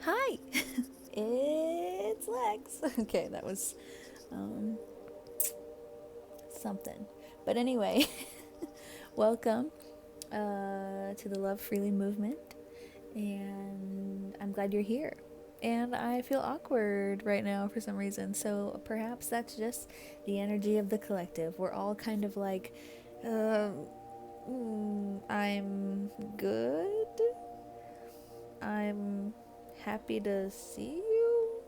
Hi, it's Lex. Okay, that was um, something. But anyway, welcome to the Love Freely movement, and I'm glad you're here. And I feel awkward right now for some reason, so perhaps that's just the energy of the collective. We're all kind of like, uh, I'm good. I'm happy to see you.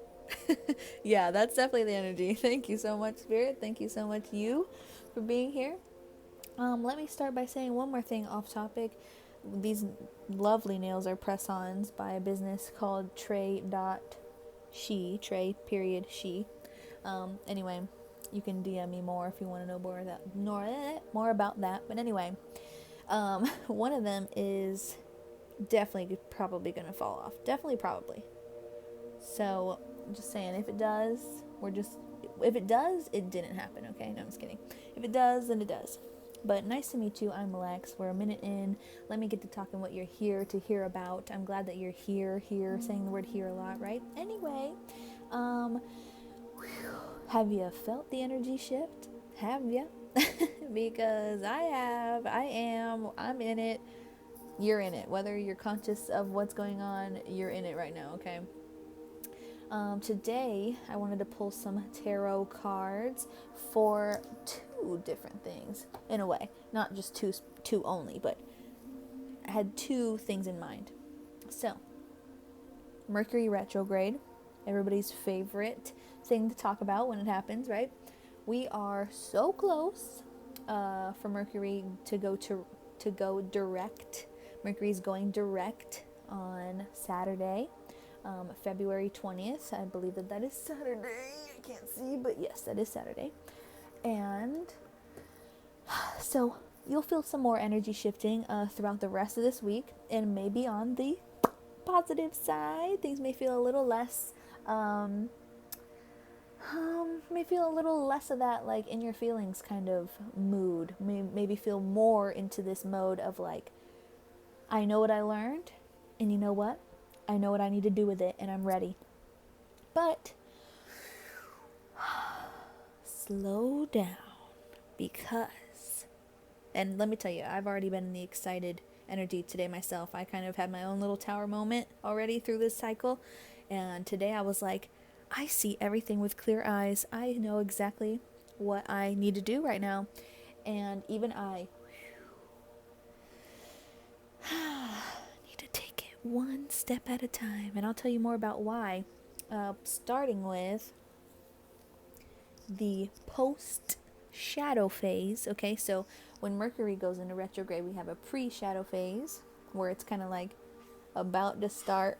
Yeah, that's definitely the energy. Thank you so much, Spirit. Thank you so much, you, for being here. Let me start by saying one more thing off topic. These lovely nails are press-ons by a business called Trey period she. Anyway, you can DM me more if you want to know more about that. But anyway, one of them is definitely probably gonna fall off. Definitely probably. So, just saying, if it does, if it does, it didn't happen, okay? No, I'm just kidding. If it does, then it does. But nice to meet you. I'm Lex. We're a minute in. Let me get to talking what you're here to hear about. I'm glad that you're here, saying the word here a lot, right? Anyway, um, have you felt the energy shift? Have you? Because I have, I'm in it. You're in it. Whether you're conscious of what's going on, you're in it right now, okay? Today, I wanted to pull some tarot cards for two different things, in a way. Not just two only, but I had two things in mind. So, Mercury Retrograde, everybody's favorite thing to talk about when it happens, right? We are so close for Mercury to go direct. Mercury's going direct on Saturday. February 20th. I believe that is Saturday. I can't see, but yes, that is Saturday. And so you'll feel some more energy shifting throughout the rest of this week, and maybe on the positive side, things may feel a little less. May feel a little less of that like in your feelings kind of mood. Maybe feel more into this mode of like, I know what I learned, and you know what? I know what I need to do with it, and I'm ready. But slow down, because, and let me tell you, I've already been in the excited energy today myself. I kind of had my own little tower moment already through this cycle, and today I was like, I see everything with clear eyes. I know exactly what I need to do right now, and even I need to take it one step at a time, and I'll tell you more about why. Starting with the post shadow phase. Okay, so when Mercury goes into retrograde, we have a pre shadow phase where it's kind of like about to start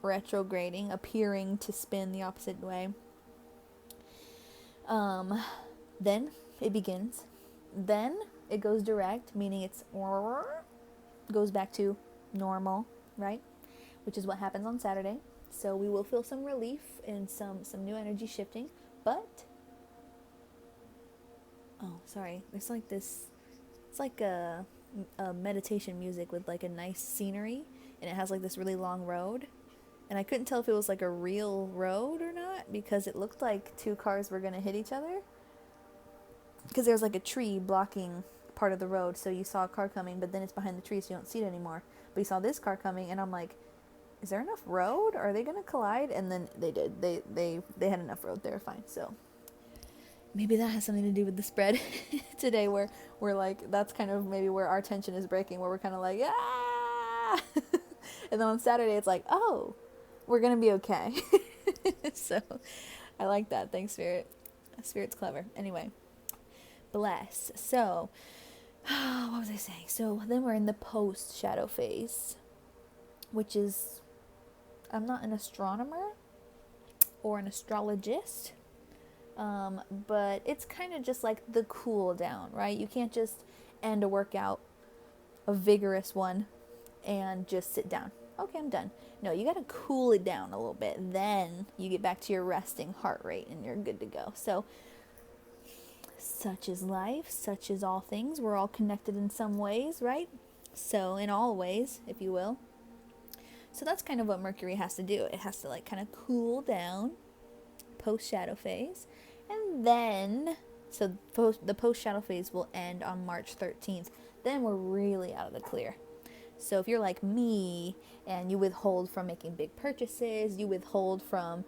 retrograding, appearing to spin the opposite way. Then it begins. Then it goes direct, meaning it's goes back to normal, right? Which is what happens on Saturday. So we will feel some relief and some new energy shifting, but oh, sorry. There's like this. It's like a meditation music with like a nice scenery, and it has like this really long road. And I couldn't tell if it was like a real road or not because it looked like two cars were gonna hit each other. Because there was like a tree blocking part of the road, so you saw a car coming, but then it's behind the tree, so you don't see it anymore. But you saw this car coming, and I'm like, is there enough road? Are they gonna collide? And then they did. They had enough road there, fine. So maybe that has something to do with the spread today, where we're like, that's kind of maybe where our tension is breaking, where we're kind of like, ah. And then on Saturday it's like, oh, we're gonna be okay. So I like that. Thanks, Spirit. Spirit's clever. Anyway, bless. So what was I saying? So then we're in the post shadow phase, which is, I'm not an astronomer or an astrologist, but it's kind of just like the cool down, right? You can't just end a workout, a vigorous one, and just sit down. Okay, I'm done. No, you got to cool it down a little bit. Then you get back to your resting heart rate and you're good to go. So, such is life, such is all things. We're all connected in some ways, right? So, in all ways, if you will. So that's kind of what Mercury has to do. It has to like kind of cool down post shadow phase. And then, so the post shadow phase will end on March 13th. Then we're really out of the clear. So if you're like me and you withhold from making big purchases, you withhold from,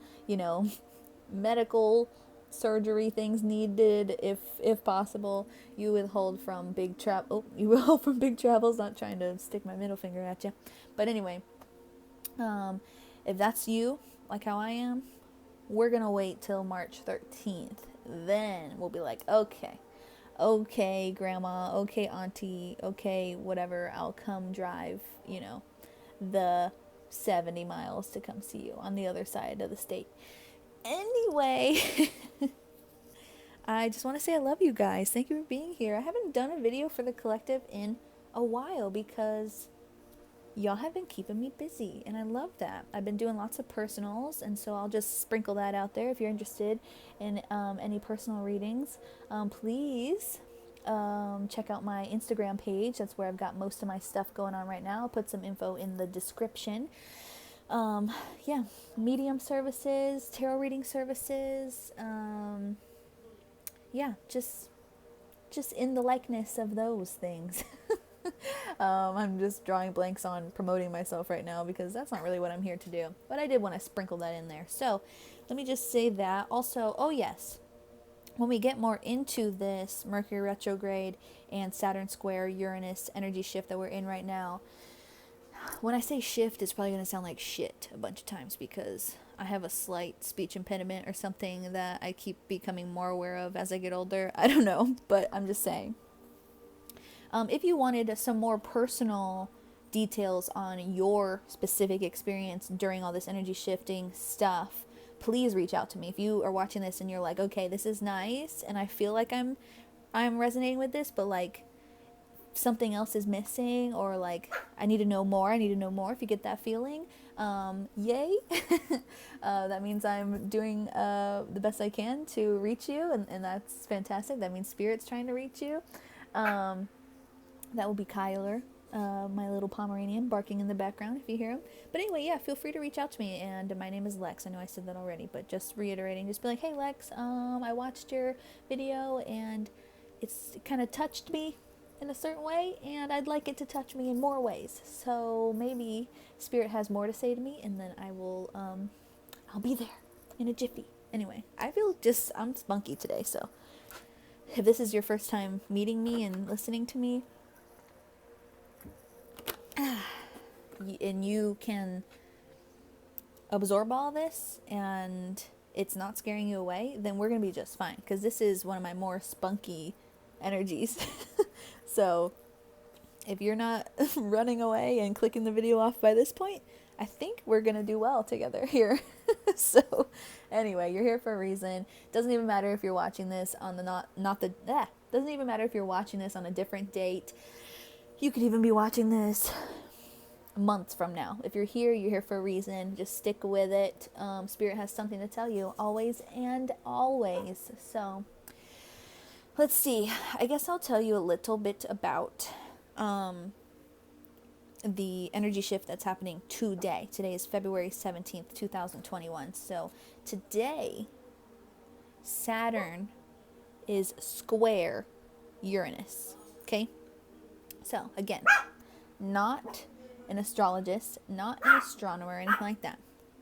medical surgery things needed if possible, you withhold from big you withhold from big travels, not trying to stick my middle finger at you. But anyway, if that's you, like how I am, we're going to wait till March 13th. Then we'll be like, okay, grandma, okay, auntie, okay, whatever, I'll come drive, the 70 miles to come see you on the other side of the state. Anyway, I just want to say I love you guys. Thank you for being here. I haven't done a video for the collective in a while because y'all have been keeping me busy, and I love that. I've been doing lots of personals, and so I'll just sprinkle that out there. If you're interested in any personal readings, please check out my Instagram page. That's where I've got most of my stuff going on right now. I'll put some info in the description. Medium services, tarot reading services, just in the likeness of those things. I'm just drawing blanks on promoting myself right now because that's not really what I'm here to do. But I did want to sprinkle that in there. So let me just say that. Also, oh yes, when we get more into this Mercury retrograde and Saturn square Uranus energy shift that we're in right now, when I say shift, it's probably going to sound like shit a bunch of times because I have a slight speech impediment or something that I keep becoming more aware of as I get older. I don't know, but I'm just saying. If you wanted some more personal details on your specific experience during all this energy shifting stuff, please reach out to me. If you are watching this and you're like, okay, this is nice, and I feel like I'm resonating with this, but like something else is missing, or like I need to know more. If you get that feeling, yay. That means I'm doing the best I can to reach you, and that's fantastic. That means Spirit's trying to reach you. That will be Kyler, my little Pomeranian, barking in the background if you hear him. But anyway, yeah, feel free to reach out to me. And my name is Lex. I know I said that already, but just reiterating, just be like, hey Lex, I watched your video and it kind of touched me in a certain way, and I'd like it to touch me in more ways. So maybe Spirit has more to say to me, and then I will, I'll be there in a jiffy. Anyway, I'm spunky today, so if this is your first time meeting me and listening to me, and you can absorb all this and it's not scaring you away, then we're going to be just fine, because this is one of my more spunky energies. So if you're not running away and clicking the video off by this point, I think we're going to do well together here. So anyway, you're here for a reason. Doesn't even matter if you're watching this on doesn't even matter if you're watching this on a different date. You could even be watching this months from now. If you're here for a reason. Just stick with it. Spirit has something to tell you always and always. So let's see. I guess I'll tell you a little bit about the energy shift that's happening today. Today is February 17th, 2021. So today, Saturn is square Uranus. Okay? So again, not an astrologist, not an astronomer, or anything like that.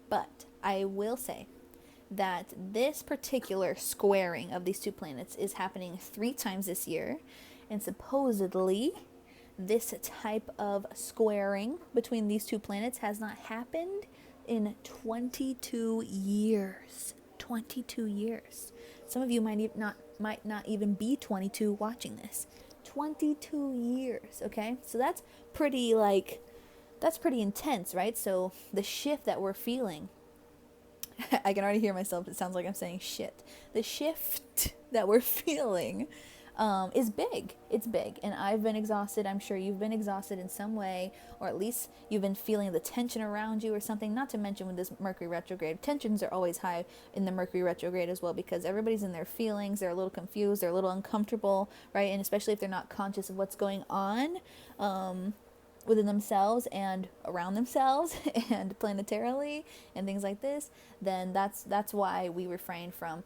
But I will say that this particular squaring of these two planets is happening 3 times this year. And supposedly, this type of squaring between these two planets has not happened in 22 years. 22 years. Some of you might not even be 22 watching this. 22 years, okay? So that's pretty intense, right? So the shift that we're feeling, I can already hear myself. It sounds like I'm saying shit. The shift that we're feeling is big. It's big. And I've been exhausted. I'm sure you've been exhausted in some way, or at least you've been feeling the tension around you or something. Not to mention with this Mercury retrograde, tensions are always high in the Mercury retrograde as well, because everybody's in their feelings. They're a little confused. They're a little uncomfortable, right? And especially if they're not conscious of what's going on. within themselves and around themselves and planetarily and things like this, then that's why we refrain from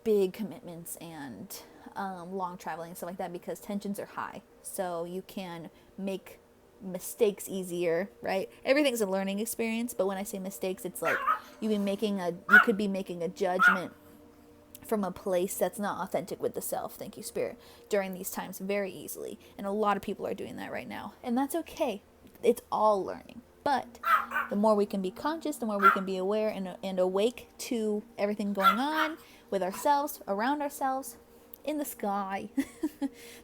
big commitments and long traveling and stuff like that, because tensions are high. So you can make mistakes easier, right? Everything's a learning experience, but when I say mistakes, it's like you could be making a judgment from a place that's not authentic with the self, thank you spirit, during these times very easily. And a lot of people are doing that right now, and that's okay. It's all learning. But the more we can be conscious, the more we can be aware and awake to everything going on with ourselves, around ourselves, in the sky,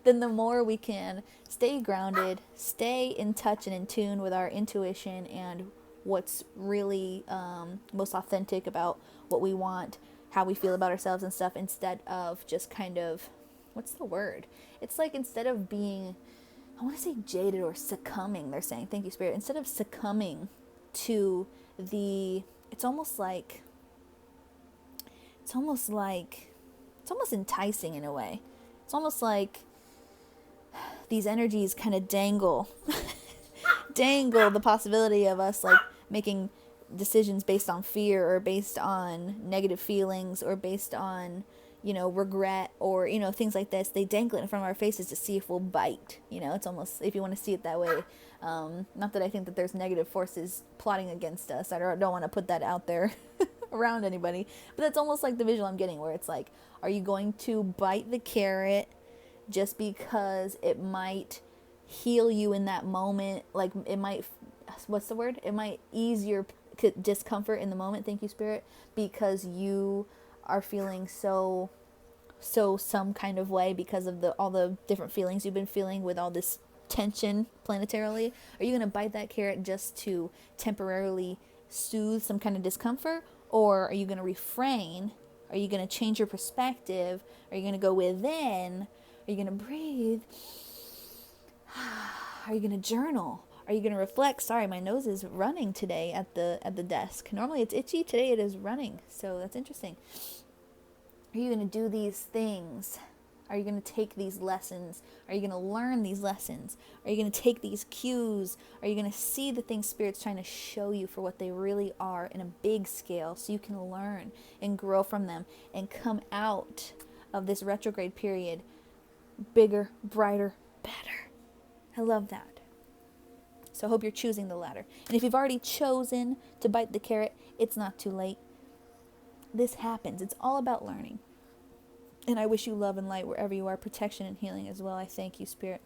then the more we can stay grounded, stay in touch and in tune with our intuition and what's really most authentic about what we want, how we feel about ourselves and stuff, instead of just kind of, what's the word? It's like, instead of being, I want to say jaded or succumbing, they're saying, thank you spirit, instead of succumbing to it's almost enticing in a way. It's almost like these energies kind of dangle the possibility of us like making decisions based on fear or based on negative feelings or based on, regret or, things like this. They dangle it in front of our faces to see if we'll bite. It's almost, if you want to see it that way. Not that I think that there's negative forces plotting against us. I don't want to put that out there around anybody, but that's almost like the visual I'm getting, where it's like, are you going to bite the carrot just because it might heal you in that moment? Like, it might, what's the word? It might ease your discomfort in the moment, thank you spirit, because you are feeling so some kind of way because of all the different feelings you've been feeling with all this tension planetarily. Are you going to bite that carrot just to temporarily soothe some kind of discomfort? Or are you going to refrain? Are you going to change your perspective? Are you going to go within? Are you going to breathe? Are you going to journal? Are you going to reflect? Sorry, my nose is running today at the desk. Normally it's itchy. Today it is running. So that's interesting. Are you going to do these things? Are you going to take these lessons? Are you going to learn these lessons? Are you going to take these cues? Are you going to see the things Spirit's trying to show you for what they really are in a big scale, so you can learn and grow from them and come out of this retrograde period bigger, brighter, better? I love that. So I hope you're choosing the latter. And if you've already chosen to bite the carrot, it's not too late. This happens. It's all about learning. And I wish you love and light wherever you are, protection and healing as well. I thank you, Spirit.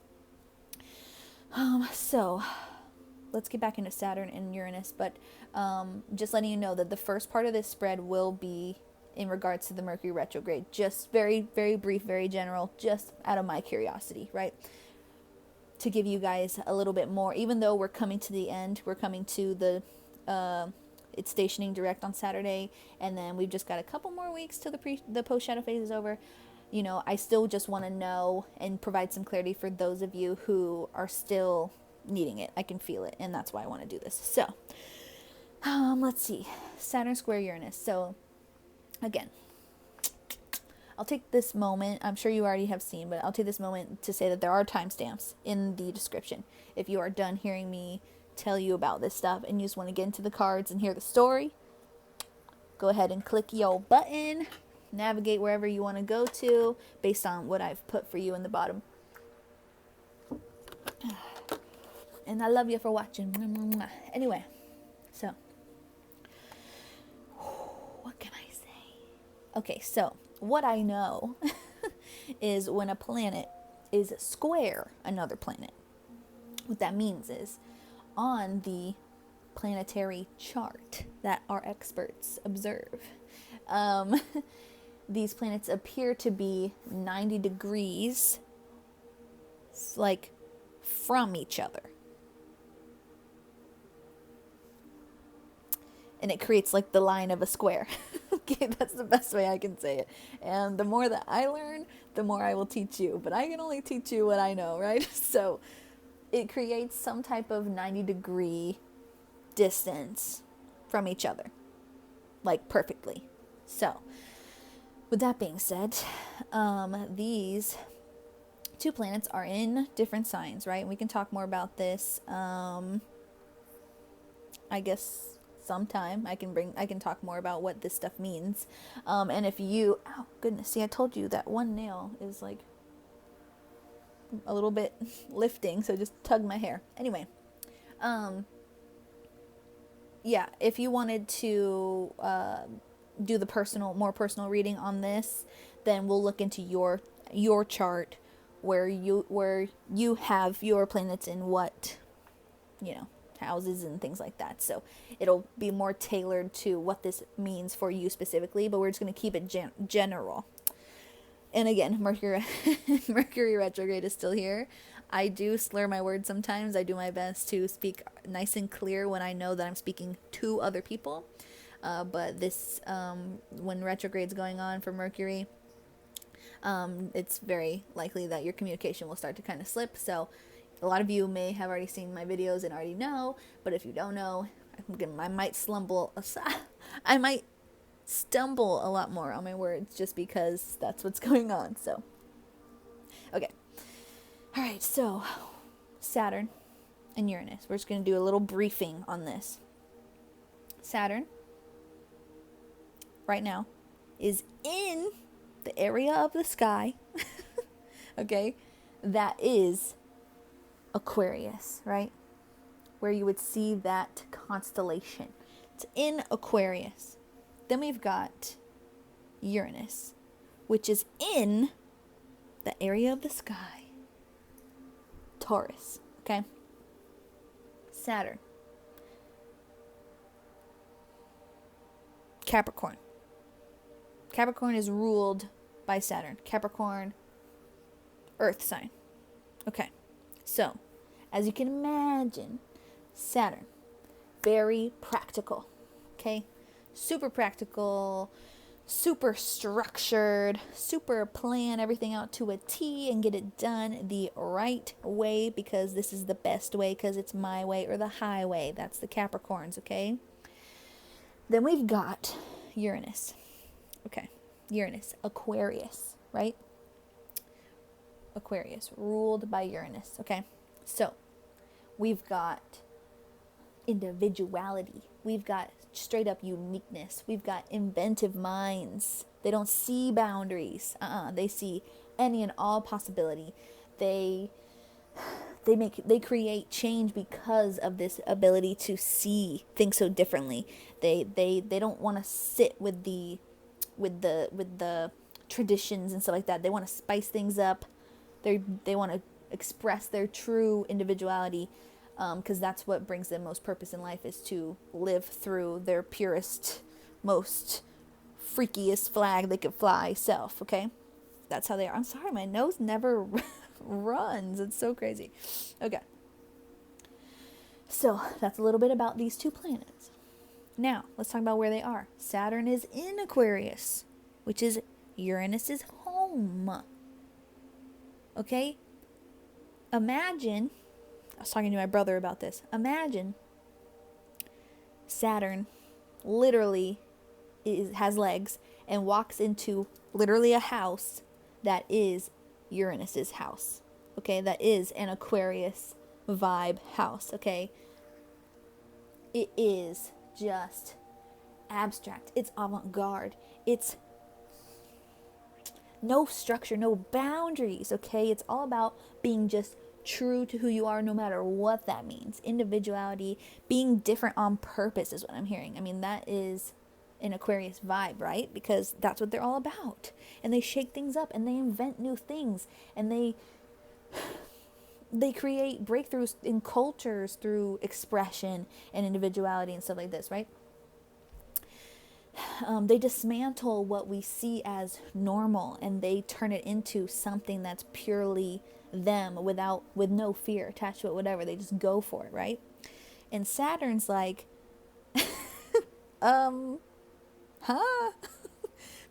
So let's get back into Saturn and Uranus, but just letting you know that the first part of this spread will be in regards to the Mercury retrograde. Just very, very brief, very general, just out of my curiosity, right? To give you guys a little bit more, even though we're coming to the end, we're coming to the it's stationing direct on Saturday, and then we've just got a couple more weeks till the post shadow phase is over. I still just want to know and provide some clarity for those of you who are still needing it. I can feel it, and that's why I want to do this. So, let's see. Saturn square Uranus. So, again, I'll take this moment. I'm sure you already have seen, but I'll take this moment to say that there are timestamps in the description. If you are done hearing me tell you about this stuff and you just want to get into the cards and hear the story, go ahead and click your button, navigate wherever you want to go to based on what I've put for you in the bottom. And I love you for watching. Anyway, so what can I say? Okay, so what I know is when a planet is square another planet, what that means is on the planetary chart that our experts observe, these planets appear to be 90 degrees like from each other, and it creates like the line of a square. Okay, that's the best way I can say it. And the more that I learn, the more I will teach you, but I can only teach you what I know, right? So it creates some type of 90-degree distance from each other, like perfectly. So, with that being said, these two planets are in different signs, right? And we can talk more about this. I guess sometime I can talk more about what this stuff means. And if you, oh goodness, see, I told you that one nail is like a little bit lifting, so just tug my hair. Anyway, yeah, if you wanted to do the more personal reading on this, then we'll look into your chart where you have your planets in what, houses and things like that. So it'll be more tailored to what this means for you specifically, but we're just going to keep it general. And again, Mercury Retrograde is still here. I do slur my words sometimes. I do my best to speak nice and clear when I know that I'm speaking to other people. But this, when retrograde's going on for Mercury, it's very likely that your communication will start to kind of slip. So a lot of you may have already seen my videos and already know, but if you don't know, I might stumble a lot more on my words just because that's what's going on. So, okay. All right, so Saturn and Uranus. We're just going to do a little briefing on this. Saturn, right now, is in the area of the sky, okay, that is Aquarius, right? Where you would see that constellation. It's in Aquarius. Then we've got Uranus, which is in the area of the sky, Taurus, okay? Saturn, Capricorn. Capricorn is ruled by Saturn. Capricorn, Earth sign. Okay, so as you can imagine, Saturn, very practical, okay? Super practical, super structured, super plan everything out to a T and get it done the right way because this is the best way because it's my way or the highway. That's the Capricorns, okay? Then we've got Uranus. Okay, Uranus, Aquarius, right? Aquarius, ruled by Uranus, okay? So, we've got individuality. We've got straight up uniqueness. We've got inventive minds. They don't see boundaries. They see any and all possibility. They create change because of this ability to see things so differently. They don't want to sit with the traditions and stuff like that. They want to spice things up. They want to express their true individuality, because that's what brings them most purpose in life, is to live through their purest, most freakiest flag they could fly self, okay? That's how they are. I'm sorry, my nose never runs. It's so crazy. Okay. So that's a little bit about these two planets. Now, let's talk about where they are. Saturn is in Aquarius, which is Uranus's home. Okay? Imagine, I was talking to my brother about this. Imagine Saturn literally has legs and walks into literally a house that is Uranus's house. Okay? That is an Aquarius vibe house. Okay? It is just abstract. It's avant-garde. It's no structure, no boundaries, okay? It's all about being just true to who you are, no matter what that means. Individuality, being different on purpose is what I'm hearing. I mean, that is an Aquarius vibe, right? Because that's what they're all about. And they shake things up and they invent new things and they create breakthroughs in cultures through expression and individuality and stuff like this, right? They dismantle what we see as normal and they turn it into something that's purely them with no fear attached to it, whatever. They just go for it, right? And Saturn's like,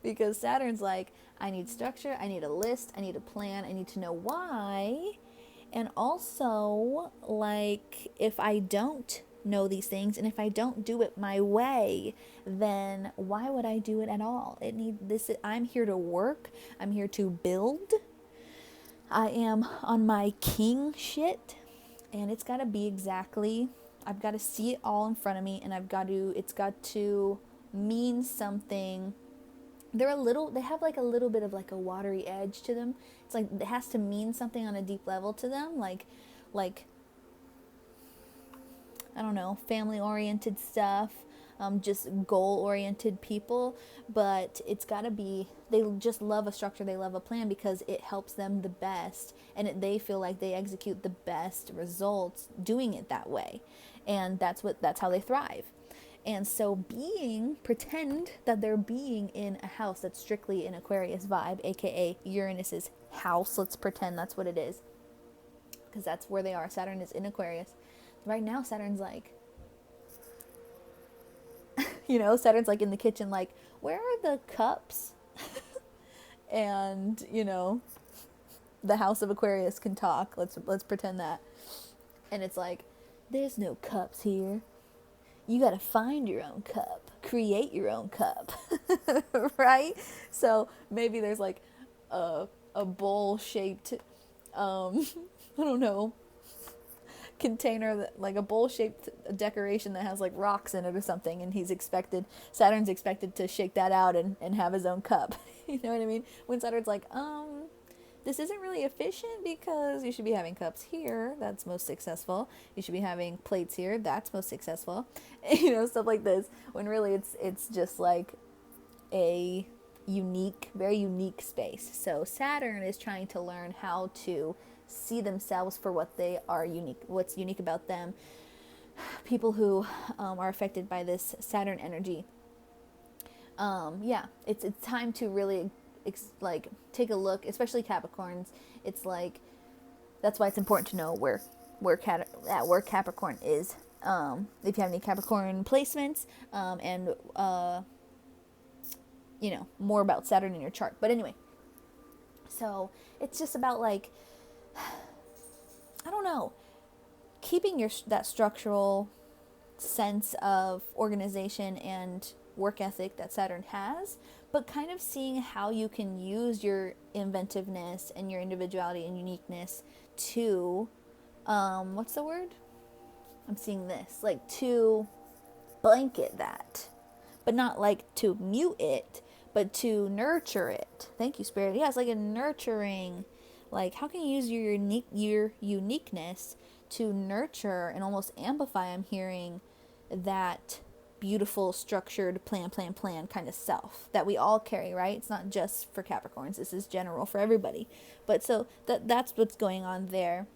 because Saturn's like, I need structure, I need a list, I need a plan, I need to know why. And also, like, if I don't know these things and if I don't do it my way, then why would I do it at all? I'm here to work, I'm here to build, I am on my king shit, and it's got to be exactly, I've got to see it all in front of me, and it's got to mean something. They have like a little bit of like a watery edge to them. It's like it has to mean something on a deep level to them, like I don't know, family oriented stuff, just goal oriented people. But it's got to be, they just love a structure, they love a plan because it helps them the best, and they feel like they execute the best results doing it that way, and that's how they thrive. And so pretend that they're being in a house that's strictly an Aquarius vibe, aka Uranus's house. Let's pretend that's what it is, because that's where they are. Saturn is in Aquarius. Right now, Saturn's like, Saturn's like in the kitchen, like, where are the cups? And, the house of Aquarius can talk. Let's pretend that. And it's like, there's no cups here. You gotta find your own cup. Create your own cup. Right? So maybe there's like a bowl-shaped, I don't know, container, like a bowl-shaped decoration that has like rocks in it or something, and Saturn's expected to shake that out and have his own cup. You know what I mean? When Saturn's like, this isn't really efficient because you should be having cups here, that's most successful. You should be having plates here, that's most successful. Stuff like this. When really it's just like a very unique space. So Saturn is trying to learn how to see themselves for what they are unique, what's unique about them. People who are affected by this Saturn energy. It's time to really take a look, especially Capricorns. It's like, that's why it's important to know where Capricorn is. If you have any Capricorn placements, and more about Saturn in your chart. But anyway, so it's just about like, I don't know, keeping that structural sense of organization and work ethic that Saturn has, but kind of seeing how you can use your inventiveness and your individuality and uniqueness to, what's the word? I'm seeing this, like to blanket that, but not like to mute it, but to nurture it. Thank you, Spirit. Yeah, it's like a nurturing, like how can you use your uniqueness to nurture and almost amplify, I'm hearing, that beautiful, structured, plan kind of self that we all carry, right? It's not just for Capricorns. This is general for everybody. But so that's what's going on there.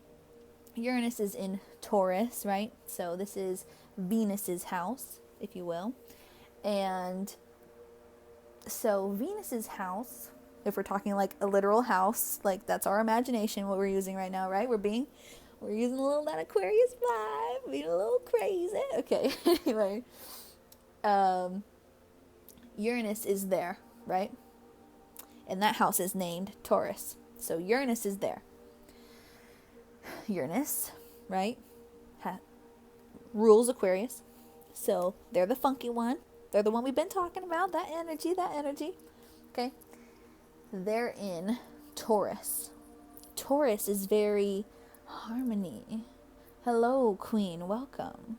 Uranus is in Taurus, right? So this is Venus's house, if you will. And so Venus's house, if we're talking like a literal house, like that's our imagination, what we're using right now, right? We're using a little that Aquarius vibe, being a little crazy. Okay, anyway. Uranus is there, right? And that house is named Taurus. So Uranus is there. Uranus, right, rules Aquarius. So they're the funky one. They're the one we've been talking about. That energy. Okay. They're in Taurus. Taurus is very harmony. Hello, queen. Welcome.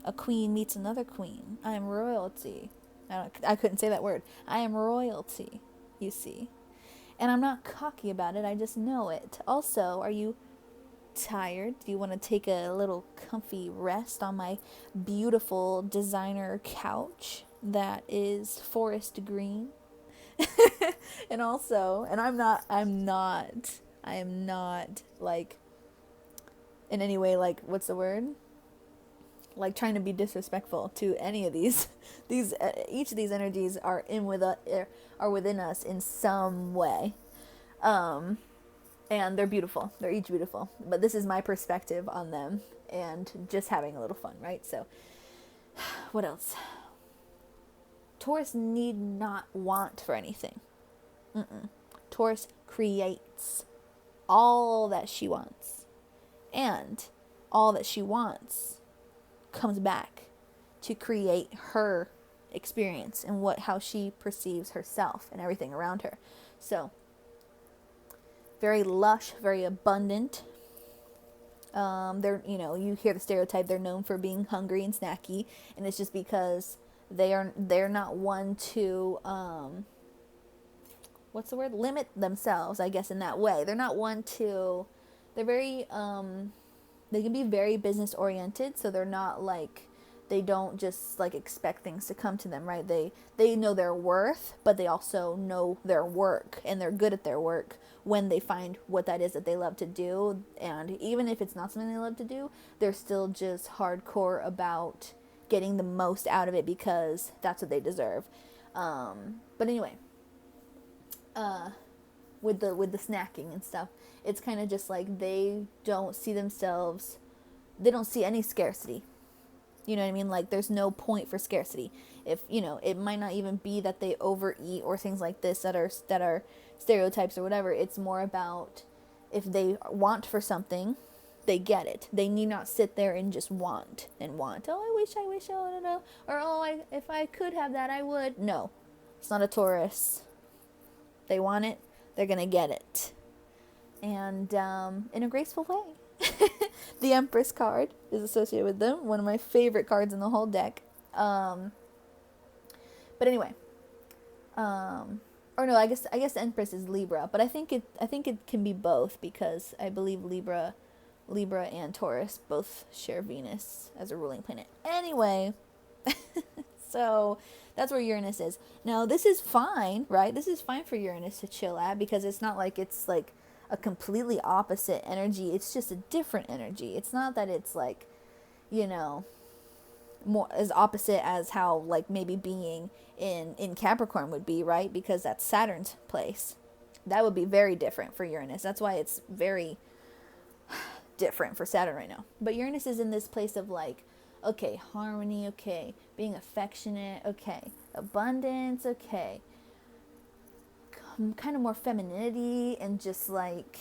A queen meets another queen. I am royalty. I couldn't say that word. I am royalty, you see. And I'm not cocky about it. I just know it. Also, are you tired? Do you want to take a little comfy rest on my beautiful designer couch that is forest green? And I am not like in any way, like, what's the word? Like trying to be disrespectful to any of these. Each of these energies are within us in some way, and they're beautiful. They're each beautiful. But this is my perspective on them, and just having a little fun, right? So, what else? Taurus need not want for anything. Taurus creates all that she wants, and all that she wants comes back to create her experience and how she perceives herself and everything around her. So very lush, very abundant. They're, you hear the stereotype, they're known for being hungry and snacky, and it's just because they're not one to, what's the word? Limit themselves, I guess, in that way. They're not one to, they're very, they can be very business oriented, so they're not like, they don't just like expect things to come to them, right? They know their worth, but they also know their work, and they're good at their work when they find what that is that they love to do. And even if it's not something they love to do, they're still just hardcore about getting the most out of it because that's what they deserve. But anyway, with the snacking and stuff, it's kind of just like they don't see any scarcity. You know what I mean? Like, there's no point for scarcity. If, it might not even be that they overeat or things like this that are stereotypes or whatever. It's more about if they want for something, they get it. They need not sit there and just want. Oh, I wish, oh, no. Or, oh, if I could have that, I would. No, it's not a Taurus. They want it, they're going to get it. And in a graceful way. The Empress card is associated with them. One of my favorite cards in the whole deck. But anyway, or no, I guess Empress is Libra, but I think it can be both, because I believe Libra and Taurus both share Venus as a ruling planet. Anyway, so that's where Uranus is. Now, this is fine, right? This is fine for Uranus to chill at, because it's not like it's like a completely opposite energy. It's just a different energy. It's not that it's like, more as opposite as how like maybe being in Capricorn would be, right? Because that's Saturn's place. That would be very different for Uranus. That's why it's very different for Saturn right now. But Uranus is in this place of like, okay, harmony, okay, being affectionate, okay, abundance, okay, kind of more femininity, and just like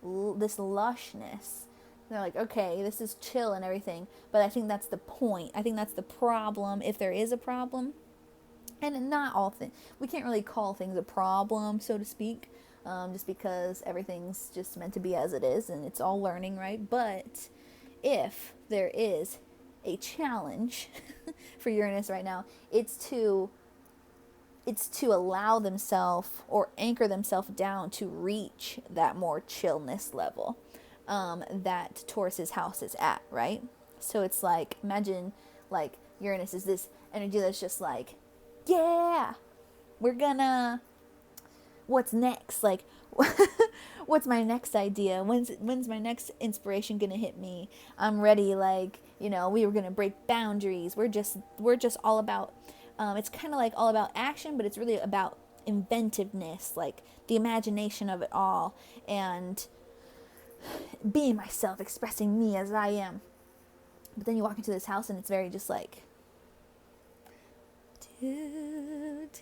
this lushness. They're like, okay, this is chill and everything, but I think that's the point. I think that's the problem, if there is a problem. And not all things, we can't really call things a problem, so to speak, just because everything's just meant to be as it is, and it's all learning, right? But if there is a challenge for Uranus right now, it's to allow themselves or anchor themselves down to reach that more chillness level that Taurus's house is at, right? So it's like, imagine like Uranus is this energy that's just like, yeah, what's next? Like, what's my next idea? When's my next inspiration gonna hit me? I'm ready. Like, we were gonna break boundaries. We're just all about, it's kind of like all about action, but it's really about inventiveness, like the imagination of it all, and being myself, expressing me as I am. But then you walk into this house and it's very just like, it's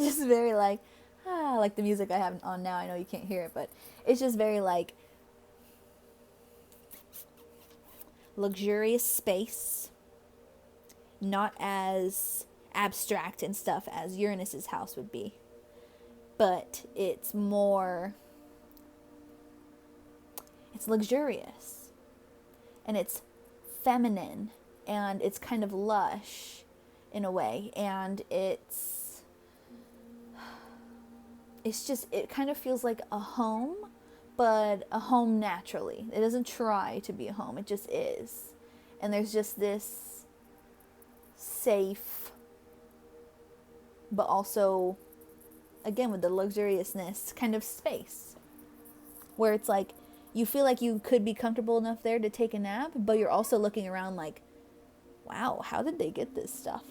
just very like, like the music I have on now. I know you can't hear it, but it's just very like luxurious space, not as abstract and stuff as Uranus's house would be, but it's luxurious, and it's feminine, and it's kind of lush in a way, and it kind of feels like a home, but a home naturally. It doesn't try to be a home, it just is. And there's just this safe, but also, again, with the luxuriousness kind of space, where it's like, you feel like you could be comfortable enough there to take a nap, but you're also looking around like, wow, how did they get this stuff?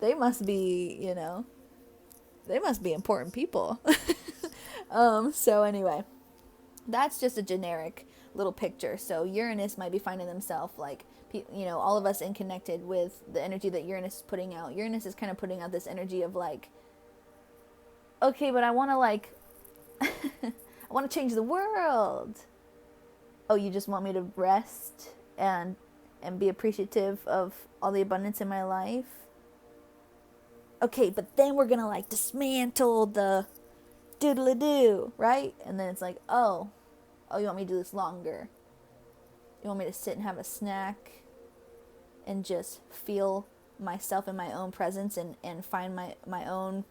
They must be, they must be important people. So anyway, that's just a generic little picture. So Uranus might be finding themselves like, all of us connected with the energy that Uranus is putting out. Uranus is kind of putting out this energy of like, okay, but I want to like, I want to change the world. Oh, you just want me to rest and be appreciative of all the abundance in my life? Okay, but then we're going to like dismantle the doodle-a-doo, right? And then it's like, oh, you want me to do this longer? You want me to sit and have a snack and just feel myself in my own presence and find my own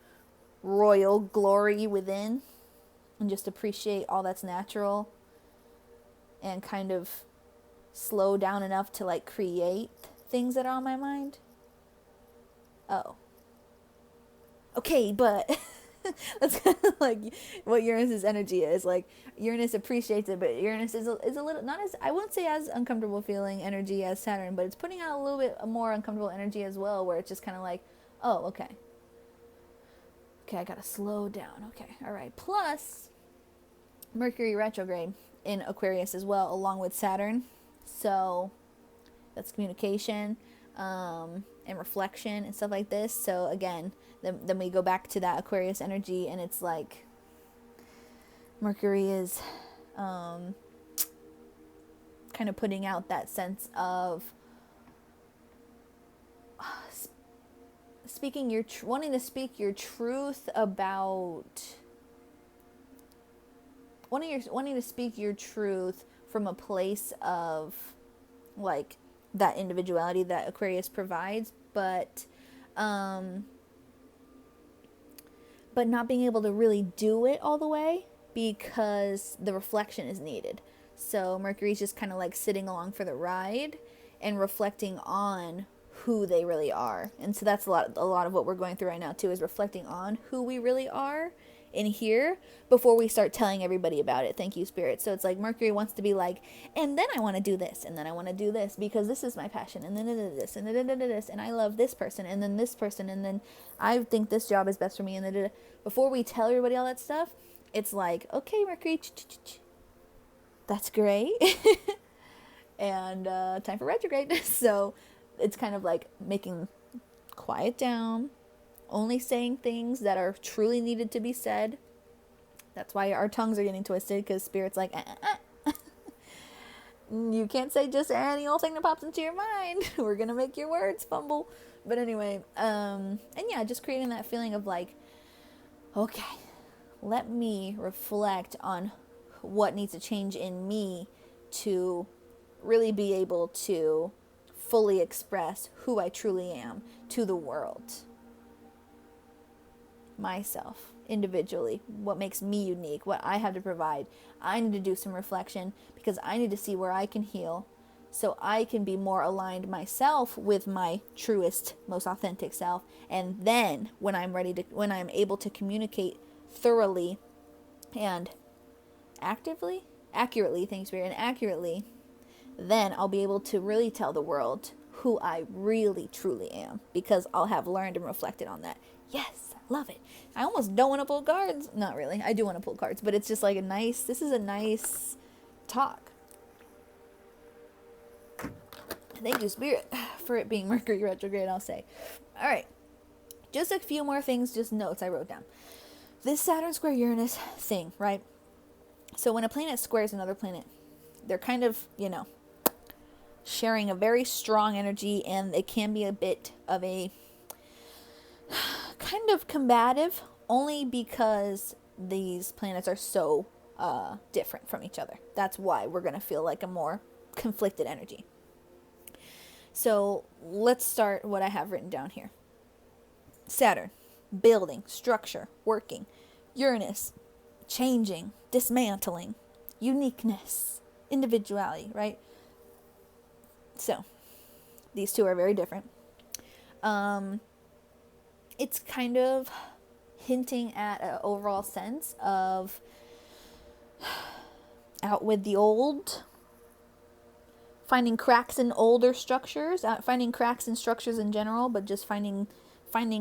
royal glory within and just appreciate all that's natural and kind of slow down enough to like create things that are on my mind? Oh. Okay, but that's kind of like what Uranus's energy is. Like, Uranus appreciates it, but Uranus is a little, not as, I won't say as uncomfortable feeling energy as Saturn, but it's putting out a little bit more uncomfortable energy as well, where it's just kind of like, oh, okay, I gotta slow down. Okay, all right. Plus, Mercury retrograde in Aquarius as well, along with Saturn. So that's communication and reflection and stuff like this. So again, then we go back to that Aquarius energy, and it's like Mercury is kind of putting out that sense of speaking your wanting to speak your truth about wanting to speak your truth from a place of like that individuality that Aquarius provides, but not being able to really do it all the way because the reflection is needed. So Mercury's just kind of like sitting along for the ride and reflecting on who they really are. And so that's a lot of what we're going through right now too, is reflecting on who we really are in here before we start telling everybody about it. Thank you, Spirit. So it's like Mercury wants to be like, and then I want to do this, and then I want to do this because this is my passion, and then this, and then this, and I love this person, and then this person, and then I think this job is best for me, and then before we tell everybody all that stuff, it's like, okay, Mercury, that's great, and time for retrograde. So it's kind of like making quiet down, only saying things that are truly needed to be said. That's why our tongues are getting twisted, because Spirit's like, you can't say just any old thing that pops into your mind. We're gonna make your words fumble. But anyway, and yeah, just creating that feeling of like, okay, let me reflect on what needs to change in me to really be able to fully express who I truly am to the world. Myself, individually, what makes me unique, what I have to provide. I need to do some reflection because I need to see where I can heal so I can be more aligned myself with my truest, most authentic self. And then when I'm able to communicate thoroughly and accurately, thanks, Spirit, and accurately, then I'll be able to really tell the world who I really truly am, because I'll have learned and reflected on that. Yes, I love it. I almost don't want to pull cards. Not really. I do want to pull cards, but it's just like this is a nice talk. Thank you, Spirit, for it being Mercury retrograde, I'll say. All right. Just a few more things, just notes I wrote down. This Saturn square Uranus thing, right? So when a planet squares another planet, they're kind of, sharing a very strong energy, and it can be a bit of a kind of combative, only because these planets are so different from each other. That's why we're going to feel like a more conflicted energy. So let's start what I have written down here. Saturn, building, structure, working. Uranus, changing, dismantling, uniqueness, individuality, right? So these two are very different. It's kind of hinting at an overall sense of out with the old, finding cracks in older structures, finding cracks in structures in general, but just finding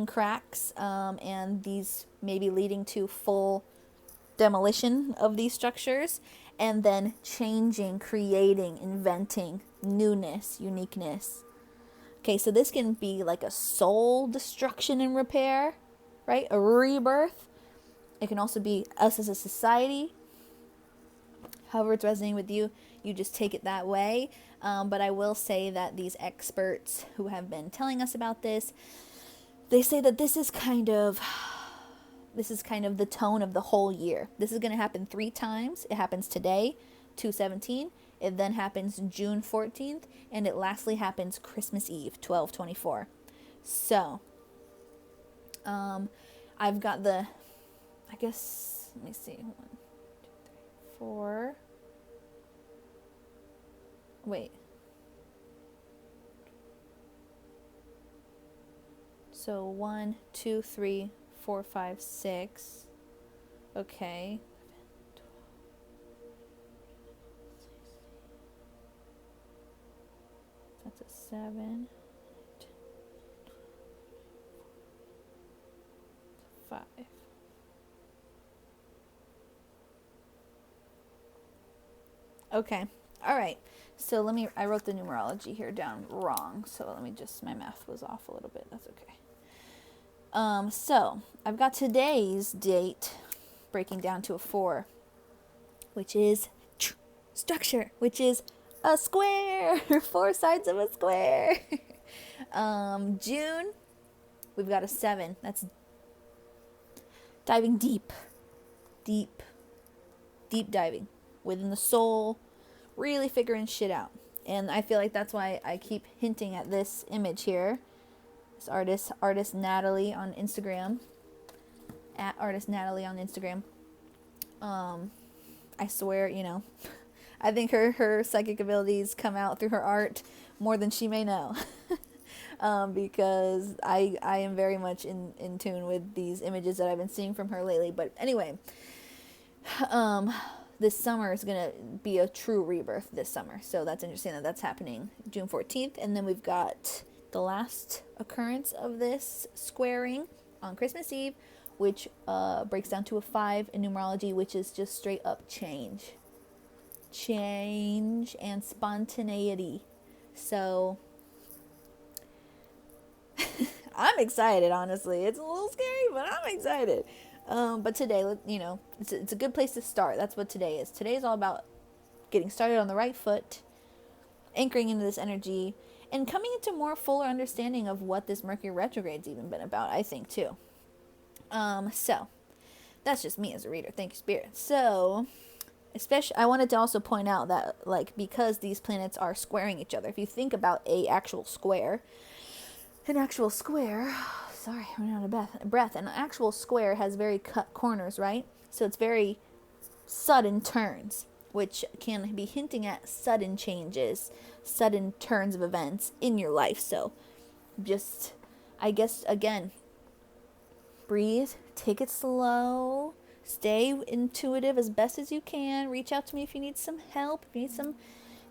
cracks, and these maybe leading to full demolition of these structures, and then changing, creating, inventing newness, uniqueness. Okay, so this can be like a soul destruction and repair, right? A rebirth. It can also be us as a society. However it's resonating with you, you just take it that way. But I will say that these experts who have been telling us about this, they say that this is kind of this is kind of the tone of the whole year. This is going to happen 3 times. It happens today, 2/17. It then happens June 14th, and it lastly happens Christmas Eve, 12/24. So, I've got the, I guess, let me see, 1, 2, 3, 4. Wait. So 1, 2, 3, 4, 5, 6. Okay. That's a 7. 5. Okay. All right. So I wrote the numerology here down wrong. So my math was off a little bit. That's okay. So I've got today's date breaking down to a 4, which is structure, which is a square, 4 sides of a square. June, we've got a 7. That's diving deep diving within the soul, really figuring shit out. And I feel like that's why I keep hinting at this image here. This artist Natalie on Instagram, at artist Natalie on Instagram. I swear, I think her psychic abilities come out through her art more than she may know. Because I am very much in tune with these images that I've been seeing from her lately. But anyway, this summer is going to be a true rebirth this summer. So that's interesting that's happening June 14th. And then we've got the last occurrence of this squaring on Christmas Eve, which breaks down to a 5 in numerology, which is just straight up change and spontaneity. So I'm excited, honestly. It's a little scary, but I'm excited. But today, it's a good place to start. That's what today is. Today is all about getting started on the right foot, anchoring into this energy, and coming into more fuller understanding of what this Mercury retrograde's even been about, I think, too. So that's just me as a reader. Thank you, Spirit. So, I wanted to also point out that, because these planets are squaring each other, if you think about an actual square, sorry, I'm running out of breath. An actual square has very cut corners, right? So it's very sudden turns, which can be hinting at sudden changes, sudden turns of events in your life. So just, I guess, again, breathe, take it slow, stay intuitive as best as you can. Reach out to me if you need some help, if you need some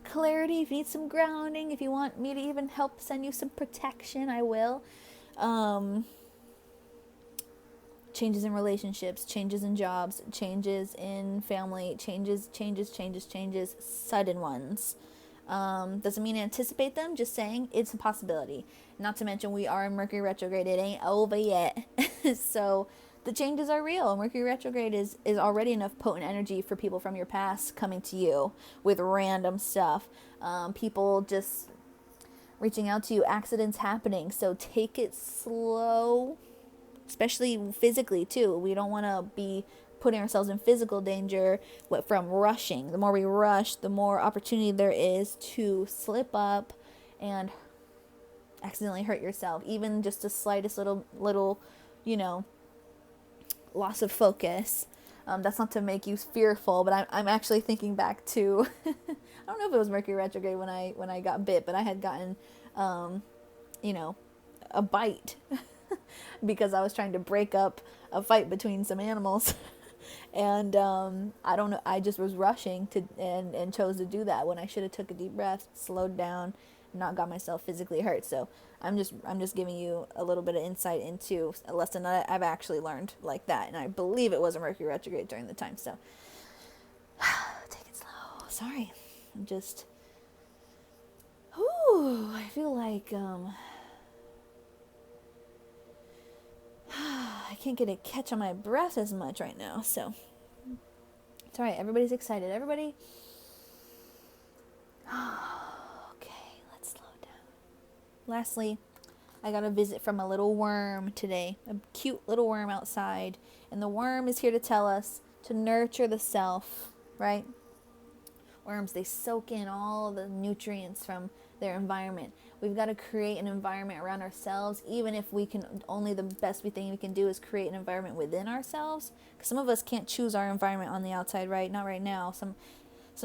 clarity, if you need some grounding, if you want me to even help send you some protection, I will. Changes in relationships, changes in jobs, changes in family, changes, sudden ones. Doesn't mean anticipate them, just saying it's a possibility. Not to mention we are in Mercury retrograde, it ain't over yet. So the changes are real. Mercury retrograde is already enough potent energy for people from your past coming to you with random stuff. People just reaching out to you, accidents happening. So take it slow, especially physically too. We don't want to be putting ourselves in physical danger from rushing. The more we rush, the more opportunity there is to slip up and accidentally hurt yourself. Even just the slightest little loss of focus. That's not to make you fearful, but I'm actually thinking back to I don't know if it was Mercury retrograde when I got bit, but I had gotten a bite because I was trying to break up a fight between some animals. And I don't know, I just was rushing to and chose to do that when I should have took a deep breath, slowed down, not got myself physically hurt. So I'm just giving you a little bit of insight into a lesson that I've actually learned like that, and I believe it was a Mercury retrograde during the time. So take it slow. Sorry, I'm just I feel like I can't get a catch on my breath as much right now, so it's alright. Everybody's excited. Everybody. Okay, let's slow down. Lastly, I got a visit from a little worm today, a cute little worm outside. And the worm is here to tell us to nurture the self, right? Worms, they soak in all the nutrients from their environment. We've got to create an environment around ourselves, even if we can, only the best thing we can do is create an environment within ourselves. Because some of us can't choose our environment on the outside, right? Not right now. Some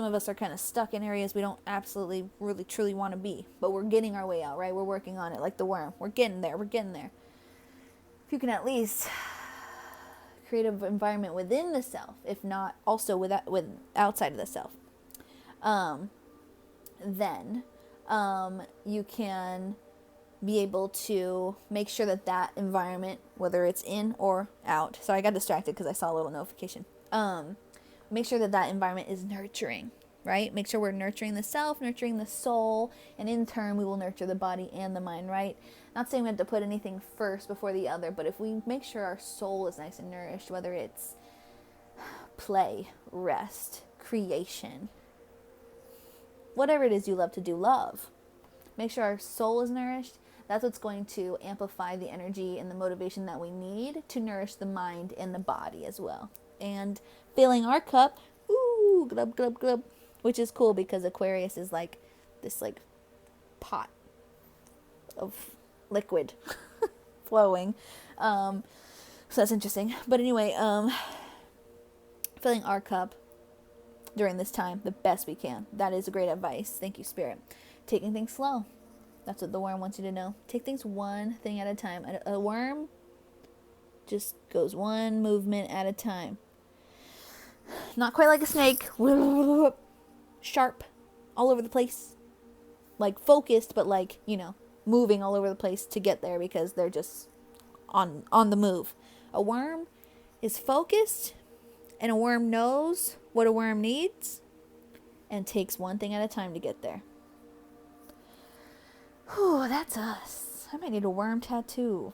of us are kind of stuck in areas we don't absolutely, really, truly want to be. But we're getting our way out, right? We're working on it like the worm. We're getting there. We're getting there. If you can at least create an environment within the self, if not also with outside of the self, then you can be able to make sure that that environment, whether it's in or out. So I got distracted because I saw a little notification. Make sure that that environment is nurturing, right? Make sure we're nurturing the self, nurturing the soul, and in turn we will nurture the body and the mind, right? Not saying we have to put anything first before the other, but if we make sure our soul is nice and nourished, whether it's play, rest, creation, whatever it is you love to do, love. Make sure our soul is nourished. That's what's going to amplify the energy and the motivation that we need to nourish the mind and the body as well. And filling our cup, ooh, glub, glub, glub, which is cool because Aquarius is like this like pot of liquid flowing. So that's interesting. But anyway, filling our cup during this time the best we can. That is a great advice. Thank you, Spirit. Taking things slow. That's what the worm wants you to know. Take things one thing at a time. A worm just goes one movement at a time. Not quite like a snake. Sharp. All over the place. Like focused, but like, moving all over the place to get there because they're just on the move. A worm is focused, and a worm knows what a worm needs and takes one thing at a time to get there. Whew, that's us. I might need a worm tattoo.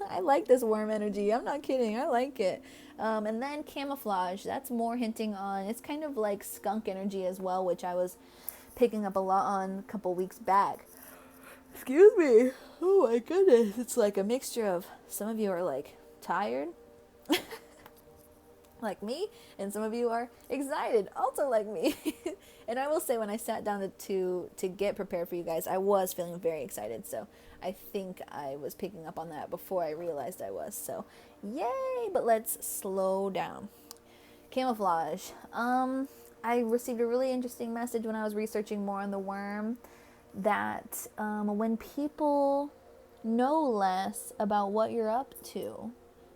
I like this worm energy. I'm not kidding. I like it. And then camouflage. That's more hinting on, it's kind of like skunk energy as well, which I was picking up a lot on a couple weeks back. Excuse me. Oh my goodness. It's like a mixture of, some of you are like tired. Like me, and some of you are excited, also like me. And I will say, when I sat down to get prepared for you guys, I was feeling very excited. So I think I was picking up on that before I realized I was. So yay! But let's slow down. Camouflage. I received a really interesting message when I was researching more on the worm, that when people know less about what you're up to,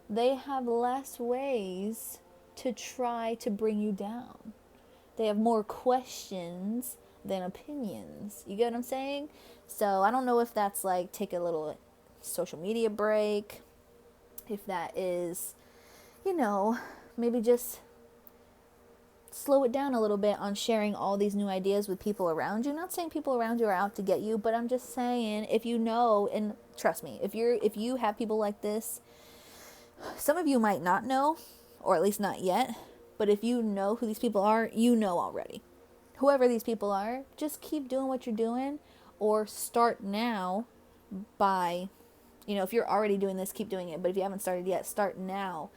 they have less ways to try to bring you down. They have more questions than opinions. You get what I'm saying? So I don't know if that's like take a little social media break, if that is, maybe just slow it down a little bit on sharing all these new ideas with people around you. Not saying people around you are out to get you, but I'm just saying, if you know, and trust me, if you have people like this, some of you might not know, or at least not yet, but if you know who these people are, you know already. Whoever these people are, just keep doing what you're doing, or start now by, if you're already doing this, keep doing it, but if you haven't started yet, start now.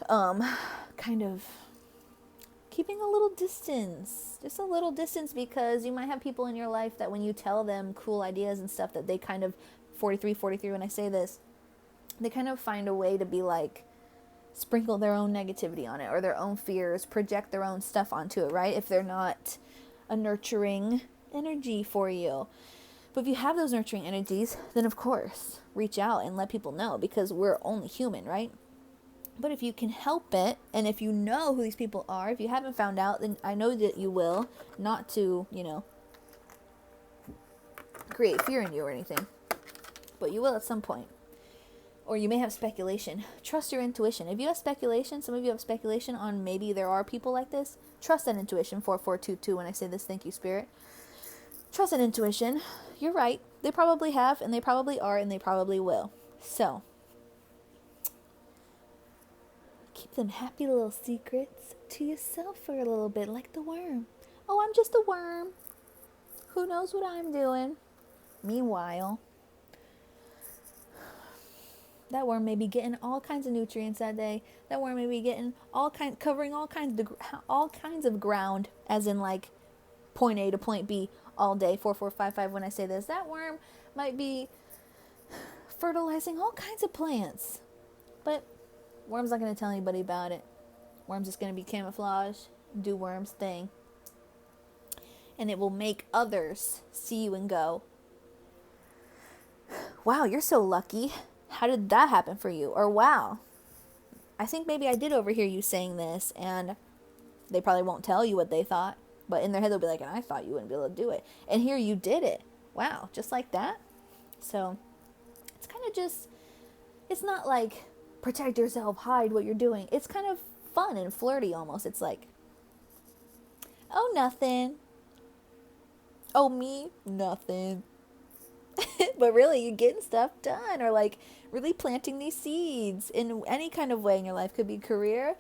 Kind of keeping a little distance, just a little distance, because you might have people in your life that when you tell them cool ideas and stuff, that they kind of, 43 when I say this, they kind of find a way to be like, sprinkle their own negativity on it, or their own fears, project their own stuff onto it, right? If they're not a nurturing energy for you. But if you have those nurturing energies, then of course, reach out and let people know, because we're only human, right? But if you can help it, and if you know who these people are, if you haven't found out, then I know that you will, not to, create fear in you or anything, but you will at some point. Or you may have speculation. Trust your intuition. If you have speculation, some of you have speculation on maybe there are people like this, trust that intuition. 4422, when I say this, thank you, Spirit. Trust that intuition. You're right. They probably have, and they probably are, and they probably will. So, keep them happy little secrets to yourself for a little bit, like the worm. Oh, I'm just a worm. Who knows what I'm doing? Meanwhile, That worm may be getting all kinds of nutrients that day. That worm may be getting covering all kinds of ground, as in like point A to point B all day. 4455. When I say this, that worm might be fertilizing all kinds of plants, but worm's not going to tell anybody about it. Worm's just going to be camouflage, do worm's thing, and it will make others see you and go, wow, you're so lucky. How did that happen for you? Or wow, I think maybe I did overhear you saying this, and they probably won't tell you what they thought, but in their head they'll be like, and I thought you wouldn't be able to do it, and here you did it. Wow, just like that. So it's kind of just, it's not like protect yourself, hide what you're doing. It's kind of fun and flirty almost. It's like, oh, nothing. Oh, me? Nothing. But really, you're getting stuff done, or like really planting these seeds in any kind of way in your life. Could be career,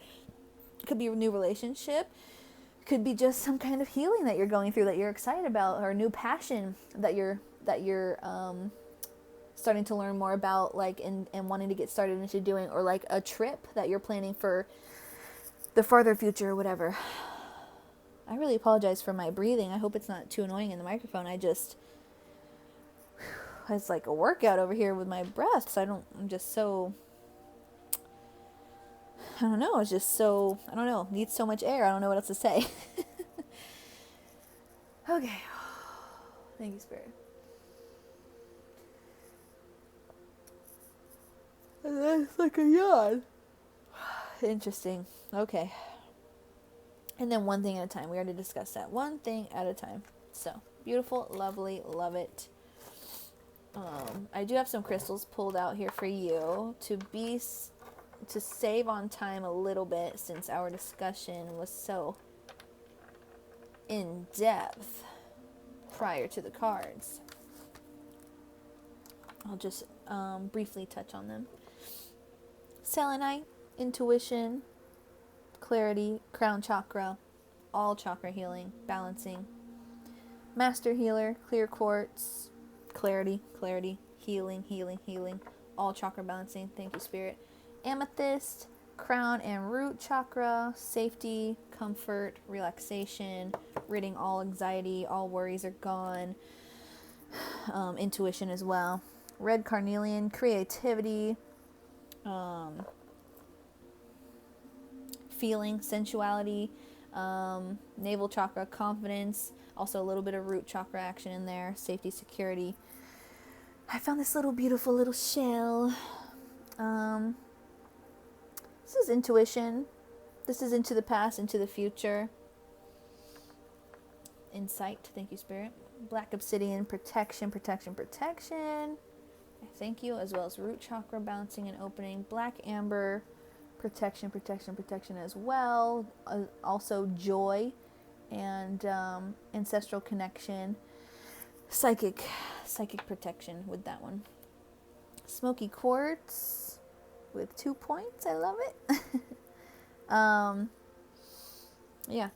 could be a new relationship, could be just some kind of healing that you're going through that you're excited about, or a new passion that you're starting to learn more about, like, and wanting to get started into doing, or like a trip that you're planning for the farther future or whatever. I really apologize for my breathing. I hope it's not too annoying in the microphone. It's like a workout over here with my breaths. I don't know, it's just so, I don't know, needs so much air. I don't know what else to say. Okay. Thank you, Spirit. That's like a yawn. Interesting. Okay. And then one thing at a time. We already discussed that. One thing at a time. So, beautiful, lovely, love it. I do have some crystals pulled out here for you to save on time a little bit, since our discussion was so in depth prior to the cards. I'll just briefly touch on them. Selenite, intuition, clarity, crown chakra, all chakra healing, balancing. Master healer, clear quartz, clarity, healing, all chakra balancing. Thank you, Spirit. Amethyst, crown and root chakra, safety, comfort, relaxation, ridding all anxiety, all worries are gone. Intuition as well. Red carnelian, creativity, feeling, sensuality, navel chakra, confidence, also a little bit of root chakra action in there, safety, security. I found this beautiful little shell. This is intuition. This is into the past, into the future. Insight. Thank you, Spirit. Black obsidian, protection. Thank you. As well as root chakra, balancing and opening. Black amber, protection as well. Also joy and ancestral connection. Psychic protection with that one. Smoky quartz with 2 points. I love it. Yeah.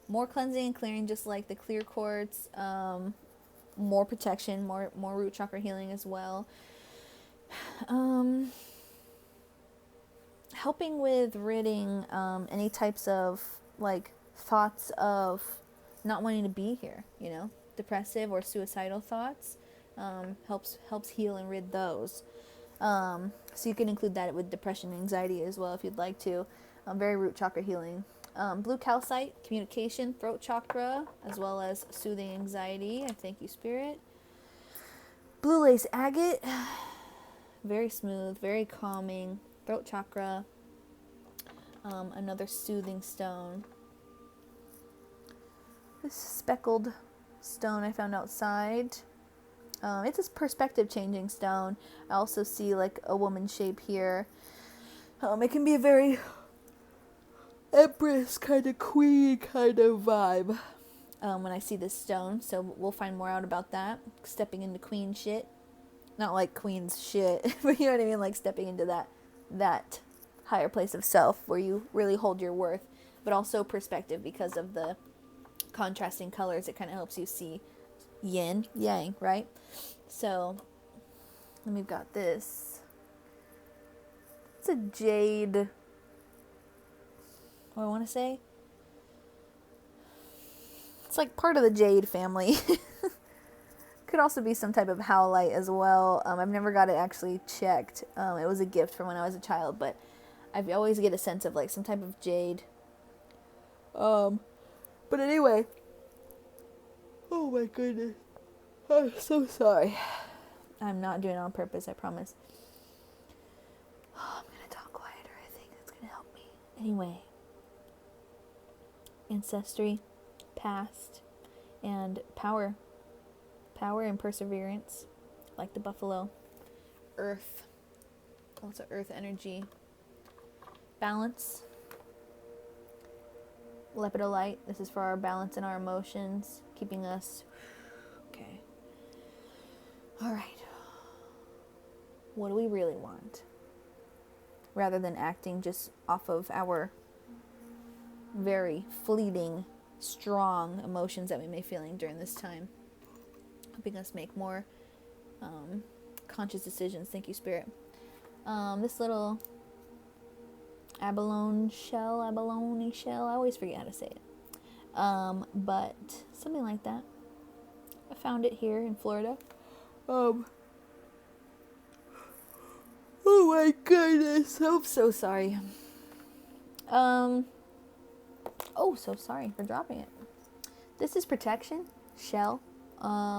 More cleansing and clearing, just like the clear quartz. More protection, more root chakra healing as well. Helping with ridding any types of like thoughts of not wanting to be here, depressive or suicidal thoughts. Helps heal and rid those. So you can include that with depression and anxiety as well if you'd like to. Very root chakra healing. Blue calcite, communication, throat chakra, as well as soothing anxiety. I thank you, Spirit. Blue lace agate, very smooth, very calming. Throat chakra. Another soothing stone. This speckled stone I found outside. It's a perspective changing stone. I also see like a woman shape here. It can be a very empress kind of queen kind of vibe when I see this stone. So we'll find more out about that. Stepping into queen shit. Not like queen's shit, but you know what I mean? Like stepping into that higher place of self where you really hold your worth. But also perspective because of the contrasting colors. It kind of helps you see yin, yang, right? So, then we've got this It's a jade. What I want to say? It's like part of the jade family. Could also be some type of howlite as well. I've never got it actually checked. It was a gift from when I was a child, but I always get a sense of like some type of jade. But anyway. Oh my goodness. I'm so sorry. I'm not doing it on purpose, I promise. Oh, I'm gonna talk quieter. I think that's gonna help me. Anyway. Ancestry, past, and power. Power and perseverance, like the buffalo. Earth, lots of earth energy. Balance, lepidolite. This is for our balance and our emotions, keeping us okay. All right. What do we really want? Rather than acting just off of our very fleeting, strong emotions that we may be feeling during this time. Helping us make more conscious decisions. Thank you, Spirit. This little abalone shell, I always forget how to say it. But something like that. I found it here in Florida. Oh my goodness, I'm so sorry. Oh, so sorry for dropping it. This is protection, shell.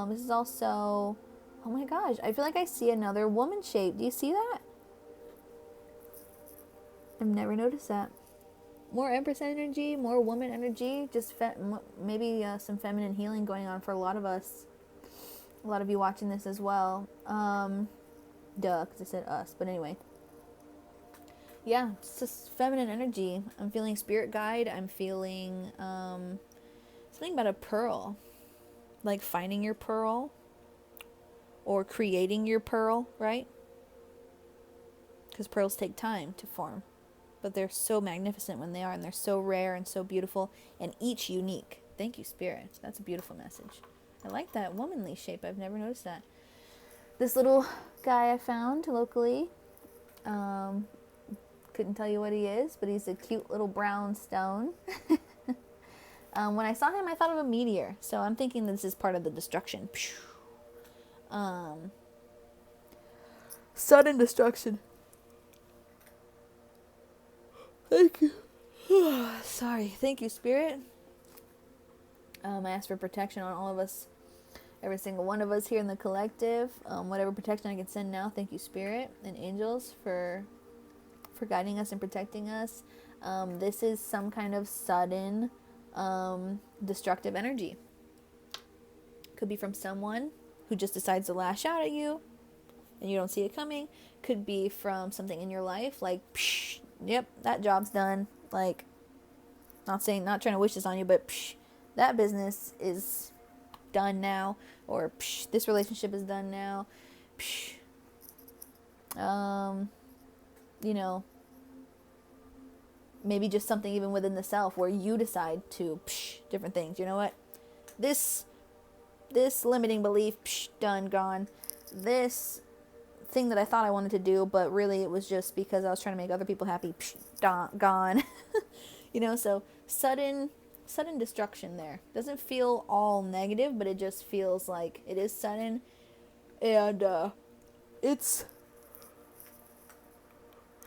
This is also, oh my gosh, I feel like I see another woman shape. Do you see that? I've never noticed that. More Empress energy, more woman energy, just maybe some feminine healing going on for a lot of us. A lot of you watching this as well. Duh, because I said us, but anyway. Yeah, it's just feminine energy. I'm feeling spirit guide. I'm feeling something about a pearl. Like finding your pearl. Or creating your pearl, right? Because pearls take time to form. But they're so magnificent when they are. And they're so rare and so beautiful. And each unique. Thank you, Spirit. That's a beautiful message. I like that womanly shape. I've never noticed that. This little guy I found locally. Couldn't tell you what he is, but he's a cute little brown stone. When I saw him, I thought of a meteor. So I'm thinking this is part of the destruction. Sudden destruction. Thank you. Sorry. Thank you, Spirit. I ask for protection on all of us. Every single one of us here in the collective. Whatever protection I can send now. Thank you, Spirit and angels, for guiding us and protecting us. This is some kind of sudden destructive energy. Could be from someone who just decides to lash out at you and you don't see it coming. Could be from something in your life like, psh, yep, that job's done. Like, not trying to wish this on you, but psh, that business is done now. Or psh, this relationship is done now. Psh. You know, maybe just something even within the self where you decide to psh, different things. You know what? This limiting belief, psh, done, gone. This thing that I thought I wanted to do, but really it was just because I was trying to make other people happy, psh, gone. You know, so sudden destruction there. Doesn't feel all negative, but it just feels like it is sudden. And it's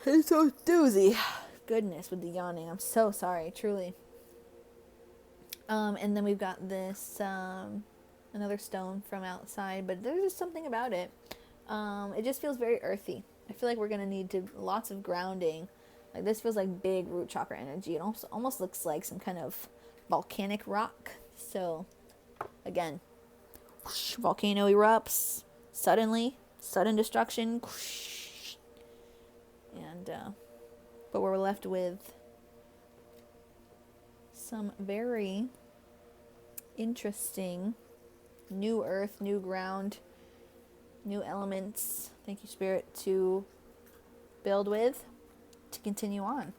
so doozy. Goodness, with the yawning. I'm so sorry, truly. And then we've got this another stone from outside, but there's just something about it. It just feels very earthy. I feel like we're gonna need lots of grounding. Like this feels like big root chakra energy. It almost looks like some kind of volcanic rock. So again, whoosh, volcano erupts suddenly, sudden destruction, whoosh, and but we're left with some very interesting new earth, new ground, new elements. Thank you, Spirit, to build with, to continue on.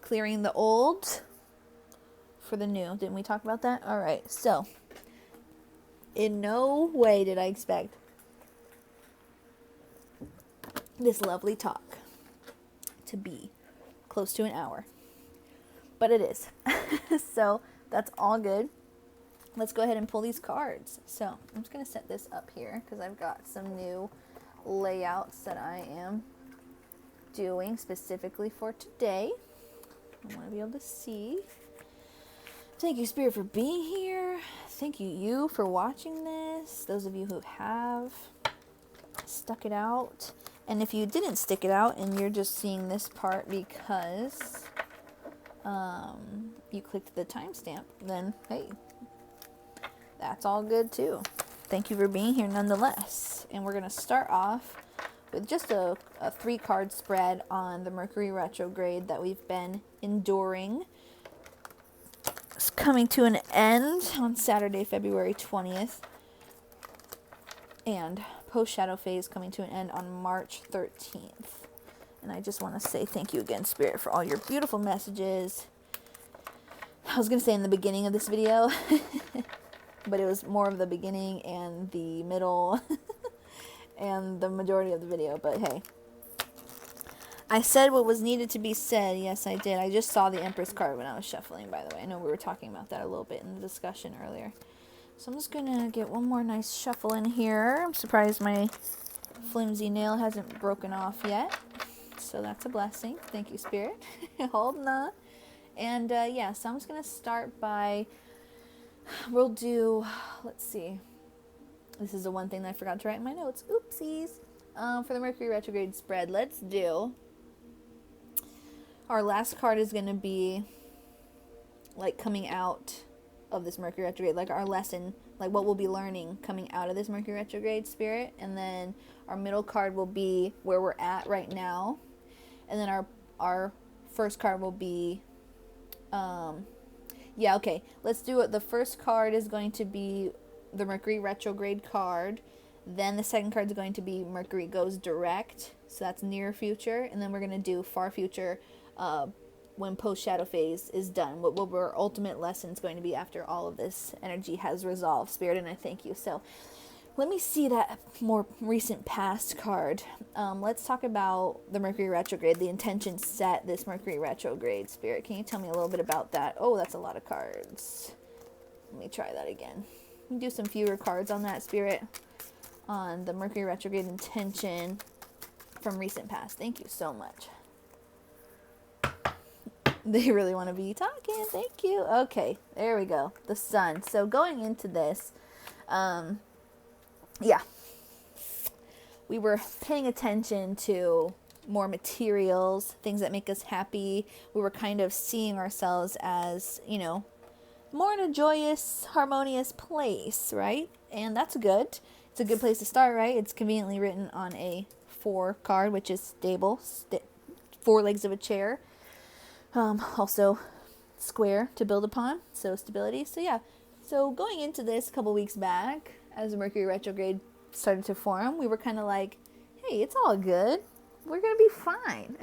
Clearing the old for the new. Didn't we talk about that? All right. So, in no way did I expect this lovely talk to be close to an hour. But it is. So that's all good. Let's go ahead and pull these cards. So I'm just going to set this up here because I've got some new layouts that I am doing specifically for today. I want to be able to see. Thank you, Spirit, for being here. Thank you for watching this. Those of you who have stuck it out. And if you didn't stick it out and you're just seeing this part because you clicked the timestamp, then hey, that's all good too. Thank you for being here nonetheless. And we're going to start off with just a 3-card spread on the Mercury retrograde that we've been enduring. It's coming to an end on Saturday, February 20th. And post-shadow phase coming to an end on March 13th. And I just want to say thank you again, Spirit, for all your beautiful messages. I was going to say in the beginning of this video, but it was more of the beginning and the middle and the majority of the video. But hey, I said what was needed to be said. Yes, I did. I just saw the Empress card when I was shuffling, by the way. I know we were talking about that a little bit in the discussion earlier. So I'm just going to get one more nice shuffle in here. I'm surprised my flimsy nail hasn't broken off yet. So that's a blessing. Thank you, Spirit. Holding on. And yeah, so I'm just going to start by, we'll do, let's see. This is the one thing that I forgot to write in my notes. Oopsies. For the Mercury retrograde spread, let's do, our last card is going to be like coming out of this Mercury retrograde, like our lesson, like what we'll be learning coming out of this Mercury retrograde, Spirit. And then our middle card will be where we're at right now. And then our first card will be, yeah, okay, let's do it. The first card is going to be the Mercury retrograde card. Then the second card is going to be Mercury goes direct. So that's near future. And then we're going to do far future, when post-shadow phase is done, what our ultimate lesson is going to be after all of this energy has resolved, Spirit, and I thank you. So let me see that more recent past card. Let's talk about the Mercury retrograde, the intention set this Mercury retrograde, Spirit. Can you tell me a little bit about that? Oh, that's a lot of cards. Let me try that again. We do some fewer cards on that, Spirit, on the Mercury retrograde intention from recent past. Thank you so much. They really want to be talking. Thank you. Okay, there we go. The sun. So going into this, yeah, we were paying attention to more materials, things that make us happy. We were kind of seeing ourselves as, you know, more in a joyous, harmonious place, right? And that's good. It's a good place to start, right? It's conveniently written on a 4 card, which is stable, 4 legs of a chair. Also square to build upon, so stability. So yeah, so going into this a couple weeks back, as the Mercury retrograde started to form, we were kind of like, hey, it's all good. We're gonna be fine.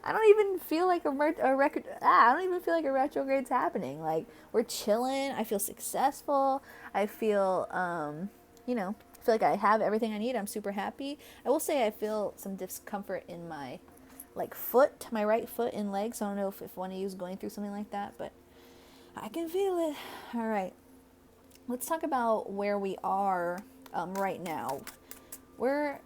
I don't even feel like I don't even feel like a retrograde's happening. Like, we're chilling. I feel successful. I feel, you know, I feel like I have everything I need. I'm super happy. I will say I feel some discomfort in my foot, my right foot and legs. I don't know if one of you is going through something like that, but I can feel it. All right, let's talk about where we are right now. Where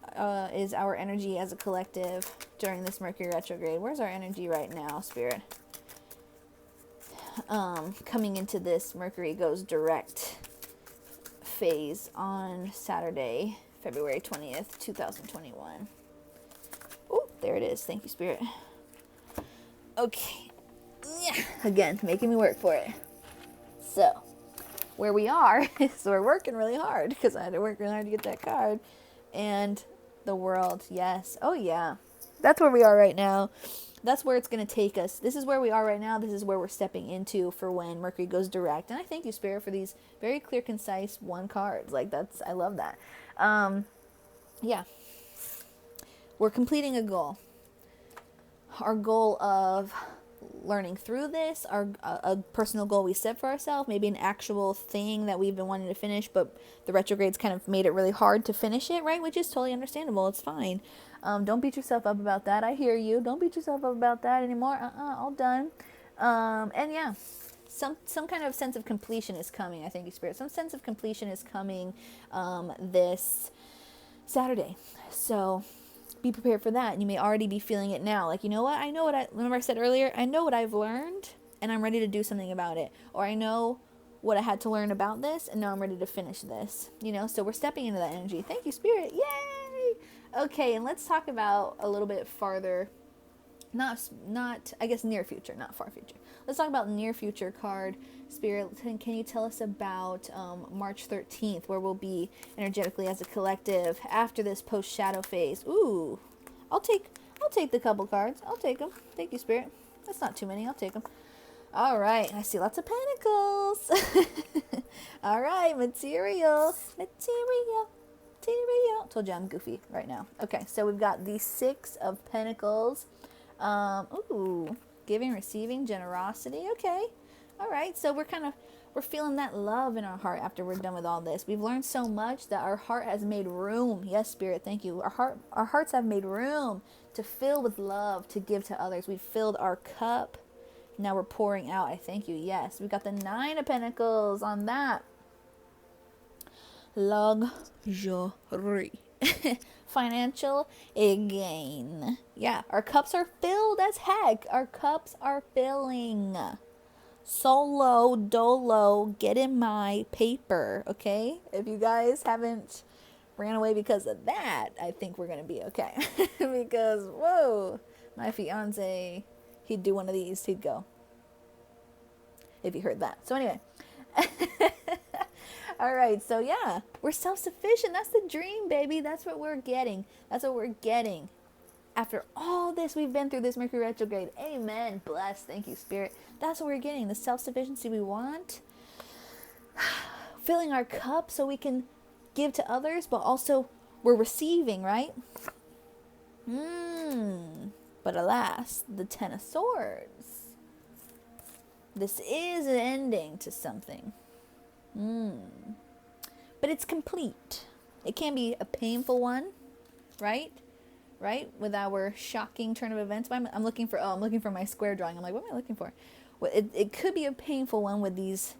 is our energy as a collective during this Mercury retrograde? Where's our energy right now, Spirit? Coming into this Mercury goes direct phase on Saturday, February 20th, 2021. Oh, there it is. Thank you, Spirit. Okay. Yeah. Again, making me work for it. So, where we are is we're working really hard because I had to work really hard to get that card. And the world, yes. Oh, yeah. That's where we are right now. That's where it's going to take us. This is where we are right now. This is where we're stepping into for when Mercury goes direct. And I thank you, Spirit, for these very clear, concise 1 cards. Like, I love that. Yeah. We're completing a goal. Our goal of learning through this, a personal goal we set for ourselves, maybe an actual thing that we've been wanting to finish, but the retrogrades kind of made it really hard to finish it, right? Which is totally understandable. It's fine. Don't beat yourself up about that. I hear you. Don't beat yourself up about that anymore. All done. And yeah, some kind of sense of completion is coming. I think, Spirit. Some sense of completion is coming this Saturday. So be prepared for that. You may already be feeling it now. Like, you know what? Remember I said earlier, I know what I've learned and I'm ready to do something about it. Or I know what I had to learn about this and now I'm ready to finish this. So we're stepping into that energy. Thank you, Spirit. Yay! Okay, and let's talk about a little bit farther, not I guess near future, not far future. Let's talk about near future card. Spirit, can you tell us about March 13th, where we'll be energetically as a collective after this post shadow phase? Ooh, I'll take the couple cards. I'll take them. Thank you, Spirit. That's not too many. I'll take them. All right, I see lots of pentacles. All right, material. Told you I'm goofy right now. Okay, so we've got the 6 of Pentacles. Ooh, giving, receiving, generosity. Okay. All right. So we're feeling that love in our heart after we're done with all this. We've learned so much that our heart has made room. Yes, Spirit, thank you. Our hearts have made room to fill with love, to give to others. We've filled our cup. Now we're pouring out. I thank you. Yes. We got the 9 of Pentacles on that. Luxury. Financial gain. Yeah, our cups are filled as heck. Our cups are filling. Solo dolo, get in my paper, okay? If you guys haven't ran away because of that, I think we're gonna be okay. Because whoa, my fiance, he'd do one of these, he'd go. If you heard that. So anyway. All right, so yeah, we're self-sufficient. That's the dream, baby. That's what we're getting. That's what we're getting. After all this we've been through, this Mercury retrograde. Amen. Bless. Thank you, Spirit. That's what we're getting. The self-sufficiency we want. Filling our cup so we can give to others, but also we're receiving, right? But alas, the 10 of Swords. This is an ending to something. But it's complete. It can be a painful one, right? With our shocking turn of events. I'm looking for my square drawing. I'm like, what am I looking for? Well, it could be a painful one with these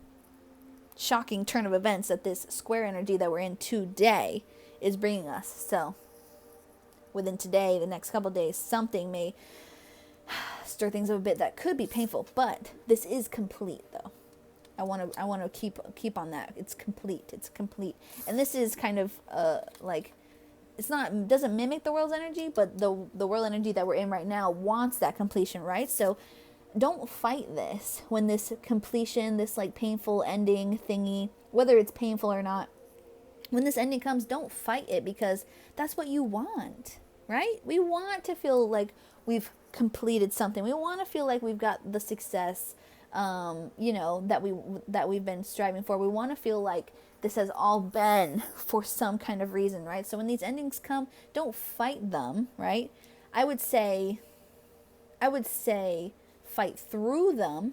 shocking turn of events that this square energy that we're in today is bringing us. So within today, the next couple of days, something may stir things up a bit that could be painful, but this is complete though. I want to keep on that. It's complete. And this is kind of it doesn't mimic the world's energy, but the world energy that we're in right now wants that completion, right? So don't fight this when this completion, this like painful ending thingy, whether it's painful or not, when this ending comes, don't fight it, because that's what you want, right? We want to feel like we've completed something. We want to feel like we've got the success that we've been striving for. We want to feel like this has all been for some kind of reason, right? So when these endings come, don't fight them, right? I would say fight through them,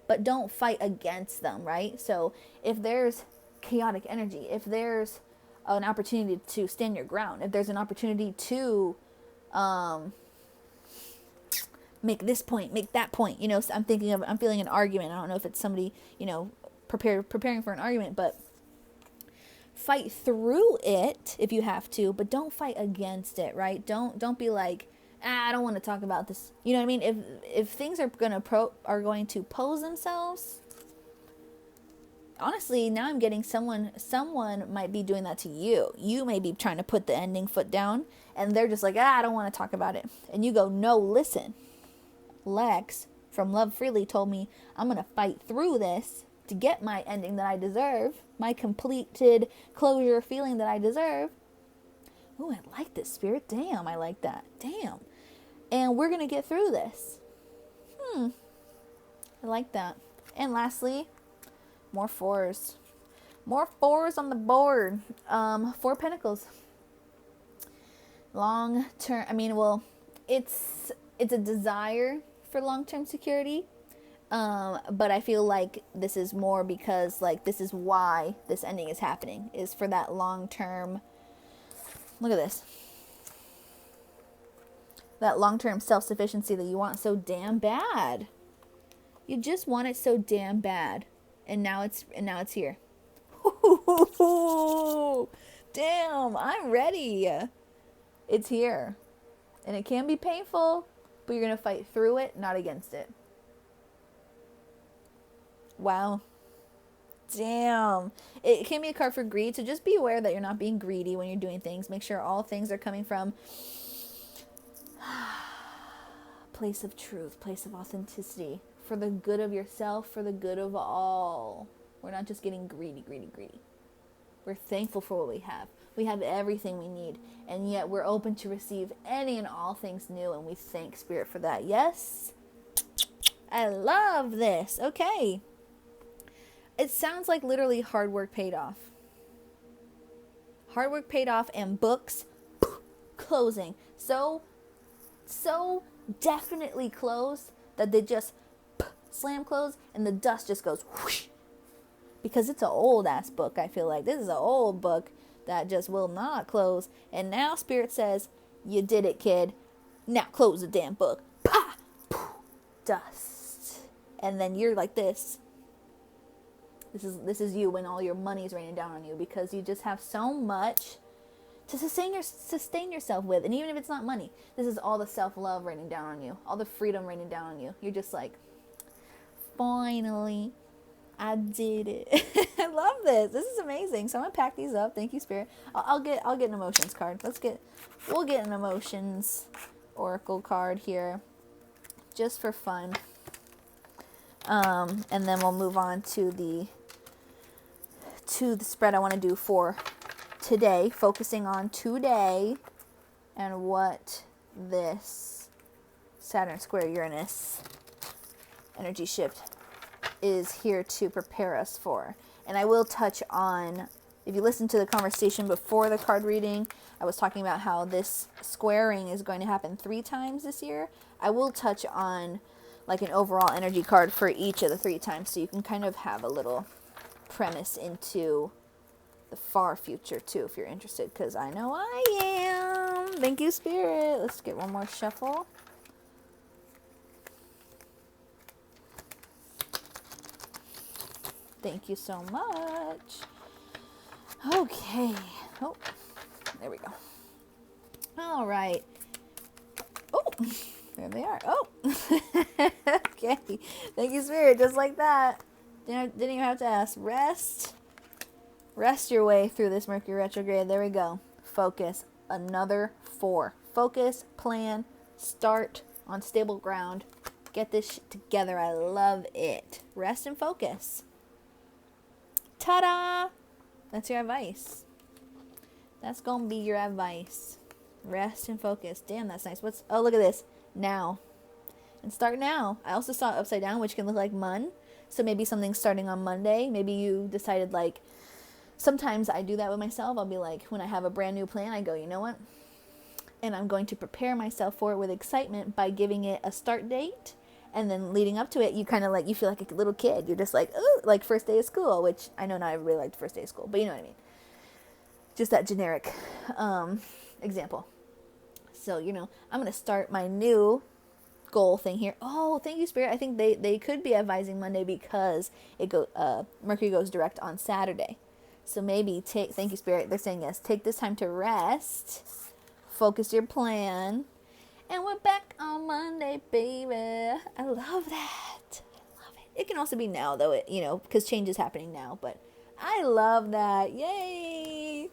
but don't fight against them, right? So if there's chaotic energy, if there's an opportunity to stand your ground, if there's an opportunity to make this point, make that point, so I'm feeling an argument. I don't know if it's somebody, preparing for an argument, but fight through it if you have to, but don't fight against it, right? Don't be like, I don't want to talk about this. You know what I mean? If things are going to pose themselves, honestly, now I'm getting someone might be doing that to you. You may be trying to put the ending foot down, and they're just like, I don't want to talk about it. And you go, no, listen. Lex from Love Freely told me I'm going to fight through this to get my ending that I deserve, my completed closure feeling that I deserve. Ooh, I like this, Spirit. Damn, I like that. Damn. And we're going to get through this. I like that. And lastly, more 4s. More 4s on the board. 4 Pentacles. Long term. It's a desire for long-term security. But I feel like this is more because, like, this is why this ending is happening, is for that long-term, look at this, that long-term self-sufficiency that you want so damn bad. You just want it so damn bad. And now it's here. Damn, I'm ready. It's here. And it can be painful, but you're going to fight through it, not against it. Wow. Damn. It can be a card for greed, so just be aware that you're not being greedy when you're doing things. Make sure all things are coming from place of truth, place of authenticity, for the good of yourself, for the good of all. We're not just getting greedy. We're thankful for what we have. We have everything we need, and yet we're open to receive any and all things new, and we thank Spirit for that. Yes? I love this. Okay. It sounds like literally hard work paid off. Hard work paid off, and books closing. So definitely closed that they just slam close and the dust just goes whoosh. Because it's an old ass book, I feel like. This is an old book that just will not close. And now Spirit says, you did it, kid. Now close the damn book. Pa! Poof, dust. And then you're like this. This is you when all your money's raining down on you, because you just have so much to sustain yourself with. And even if it's not money, this is all the self-love raining down on you, all the freedom raining down on you. You're just like, finally, I did it. I love this. This is amazing. So I'm gonna pack these up. Thank you, Spirit. I'll get an emotions card. We'll get an emotions oracle card here, just for fun. And then we'll move on to the spread I want to do for today, focusing on today and what this Saturn square Uranus energy shift is here to prepare us for. And I will touch on, if you listen to the conversation before the card reading, I was talking about how this squaring is going to happen 3 times this year. I will touch on like an overall energy card for each of the 3 times, so you can kind of have a little premise into the far future too, if you're interested, because I know I am. Thank you, Spirit. Let's get one more shuffle. Thank you so much. Okay. Oh, there we go. All right. Oh, there they are. Oh, okay. Thank you, Spirit. Just like that. Didn't even have to ask. Rest your way through this Mercury retrograde. There we go. Focus. Another 4. Focus, plan, start on stable ground. Get this shit together. I love it. Rest and focus. Ta-da! That's your advice. That's gonna be your advice. Rest and focus. Damn, that's nice. Oh, look at this. Now. And start now. I also saw it upside down, which can look like Mun. So maybe something's starting on Monday. Maybe you decided, like, sometimes I do that with myself. I'll be like, when I have a brand new plan, I go, you know what? And I'm going to prepare myself for it with excitement by giving it a start date. And then leading up to it, you kind of like, you feel like a little kid. You're just like, oh, like first day of school, which I know not everybody liked first day of school, but you know what I mean. Just that generic example. So, you know, I'm going to start my new goal thing here. Oh, thank you, Spirit. I think they could be advising Monday because Mercury goes direct on Saturday. So maybe thank you, Spirit. They're saying yes. Take this time to rest, focus your plan, and we're back on Monday, baby. I love that. I love it. It can also be now, though, because change is happening now. But I love that. Yay!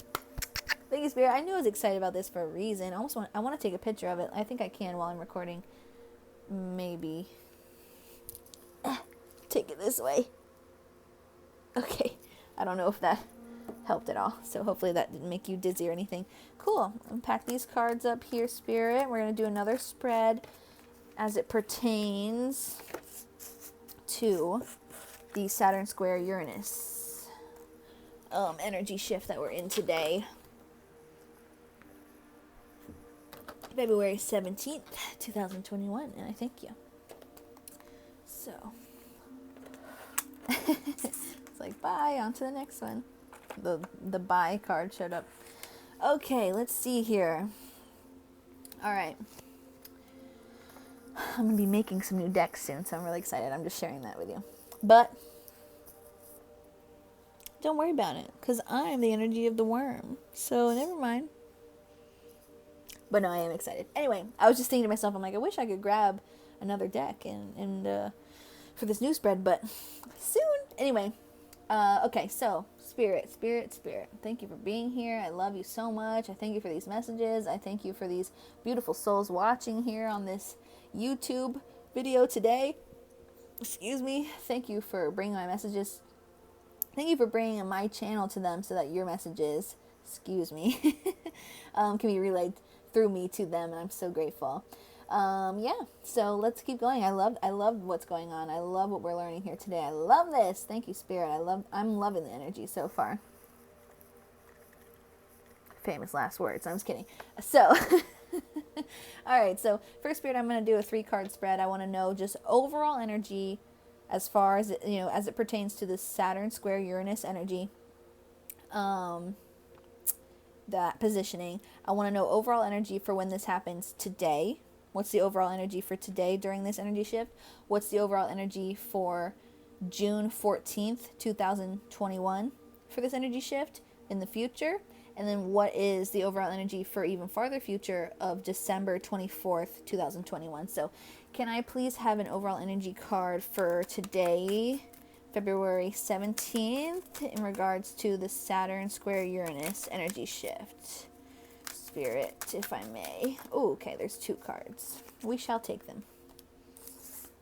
Thank you, Spirit. I knew I was excited about this for a reason. I want to take a picture of it. I think I can while I'm recording. Maybe. Take it this way. Okay. I don't know if that helped at all. So hopefully that didn't make you dizzy or anything. Cool. Unpack these cards up here, Spirit. We're going to do another spread as it pertains to the Saturn square Uranus energy shift that we're in today. February 17th, 2021, and I thank you. So it's like, bye, on to the next one. The bye card showed up. Okay, let's see here. All right. I'm going to be making some new decks soon, so I'm really excited. I'm just sharing that with you. But don't worry about it, because I'm the energy of the worm. So never mind. But no, I am excited. Anyway, I was just thinking to myself, I'm like, I wish I could grab another deck and for this new spread, but soon. Anyway, okay, so Spirit. Thank you for being here. I love you so much. I thank you for these messages. I thank you for these beautiful souls watching here on this YouTube video today. Excuse me. Thank you for bringing my messages. Thank you for bringing my channel to them so that your messages, excuse me, can be relayed through me to them, and I'm so grateful. Yeah, so let's keep going. I love what's going on. I love what we're learning here today. I love this. Thank you, Spirit. I'm loving the energy so far. Famous last words. I'm just kidding. So, all right. So first, Spirit, I'm going to do a 3-card spread. I want to know just overall energy as far as as it pertains to the Saturn square Uranus energy. That positioning. I want to know overall energy for when this happens today. What's the overall energy for today during this energy shift? What's the overall energy for June 14th, 2021 for this energy shift in the future? And then what is the overall energy for even farther future of December 24th, 2021? So can I please have an overall energy card for today, February 17th, in regards to the Saturn square Uranus energy shift? Spirit, if I may. Oh, okay, there's 2 cards. We shall take them.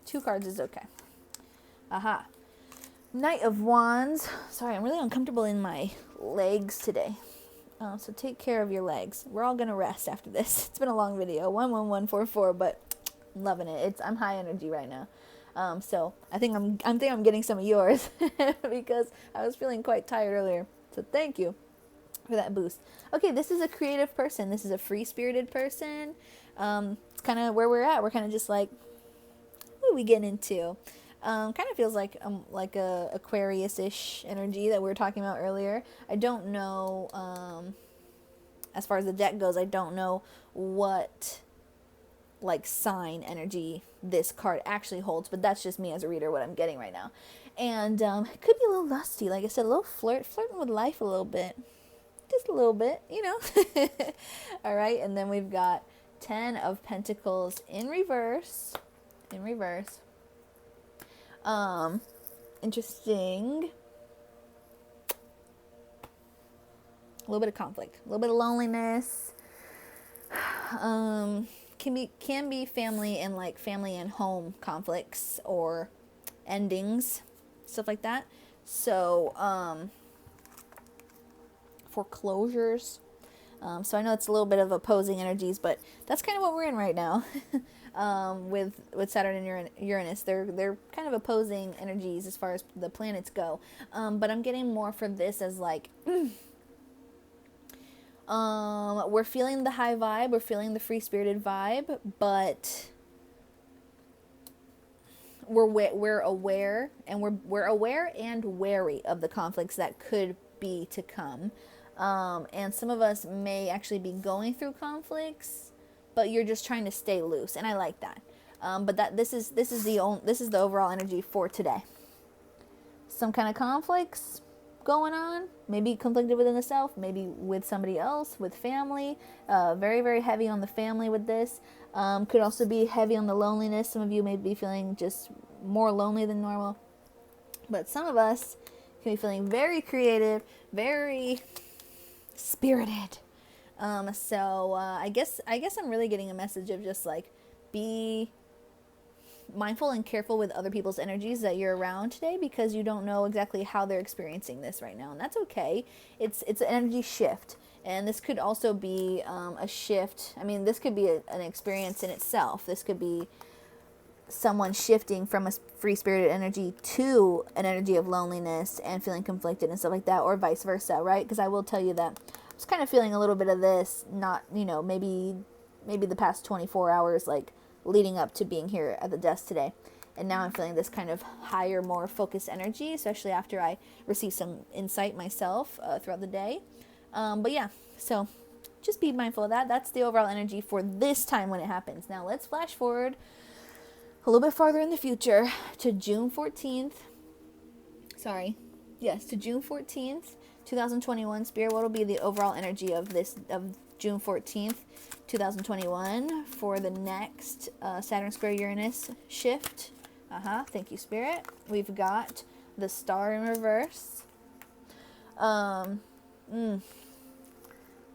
2 cards is okay. Aha. Knight of Wands. Sorry, I'm really uncomfortable in my legs today. So take care of your legs. We're all going to rest after this. It's been a long video. 11144, but I'm loving it. I'm high energy right now. So I think I'm getting some of yours because I was feeling quite tired earlier. So thank you for that boost. Okay, this is a creative person. This is a free-spirited person. It's kind of where we're at. We're kind of just like, what are we getting into? Kind of feels like a Aquarius-ish energy that we were talking about earlier. I don't know, as far as the deck goes, I don't know what like sign energy this card actually holds, but that's just me as a reader, what I'm getting right now. And it could be a little lusty, like I said, a little flirting with life a little bit. Just a little bit, All right, and then we've got 10 of Pentacles in reverse. Interesting. A little bit of conflict, a little bit of loneliness. Can be family and home conflicts or endings, stuff like that. So, foreclosures. So I know it's a little bit of opposing energies, but that's kind of what we're in right now. With Saturn and Uranus, they're kind of opposing energies as far as the planets go. But I'm getting more for this as like, we're feeling the high vibe, we're feeling the free-spirited vibe, but we're aware, and we're aware and wary of the conflicts that could be to come. And some of us may actually be going through conflicts, but you're just trying to stay loose, and I like that. But this is the overall energy for today. Some kind of conflicts going on, maybe conflicted within the self, maybe with somebody else, with family. Very, very heavy on the family with this. Could also be heavy on the loneliness. Some of you may be feeling just more lonely than normal, but some of us can be feeling very creative, very spirited. So I guess I'm really getting a message of just like, be mindful and careful with other people's energies that you're around today, because you don't know exactly how they're experiencing this right now, and that's okay. It's an energy shift, and this could also be a shift. I mean, this could be an experience in itself. This could be someone shifting from a free-spirited energy to an energy of loneliness and feeling conflicted and stuff like that, or vice versa, right? Because I will tell you that I was kind of feeling a little bit of this, not, maybe the past 24 hours, like leading up to being here at the desk today. And now I'm feeling this kind of higher, more focused energy, especially after I receive some insight myself throughout the day. But yeah, so just be mindful of that. That's the overall energy for this time when it happens. Now let's flash forward a little bit farther in the future to June 14th. To June 14th, 2021. Spirit, what will be the overall energy of June 14th, 2021 for the next Saturn square Uranus shift? Thank you, Spirit. We've got the Star in reverse. A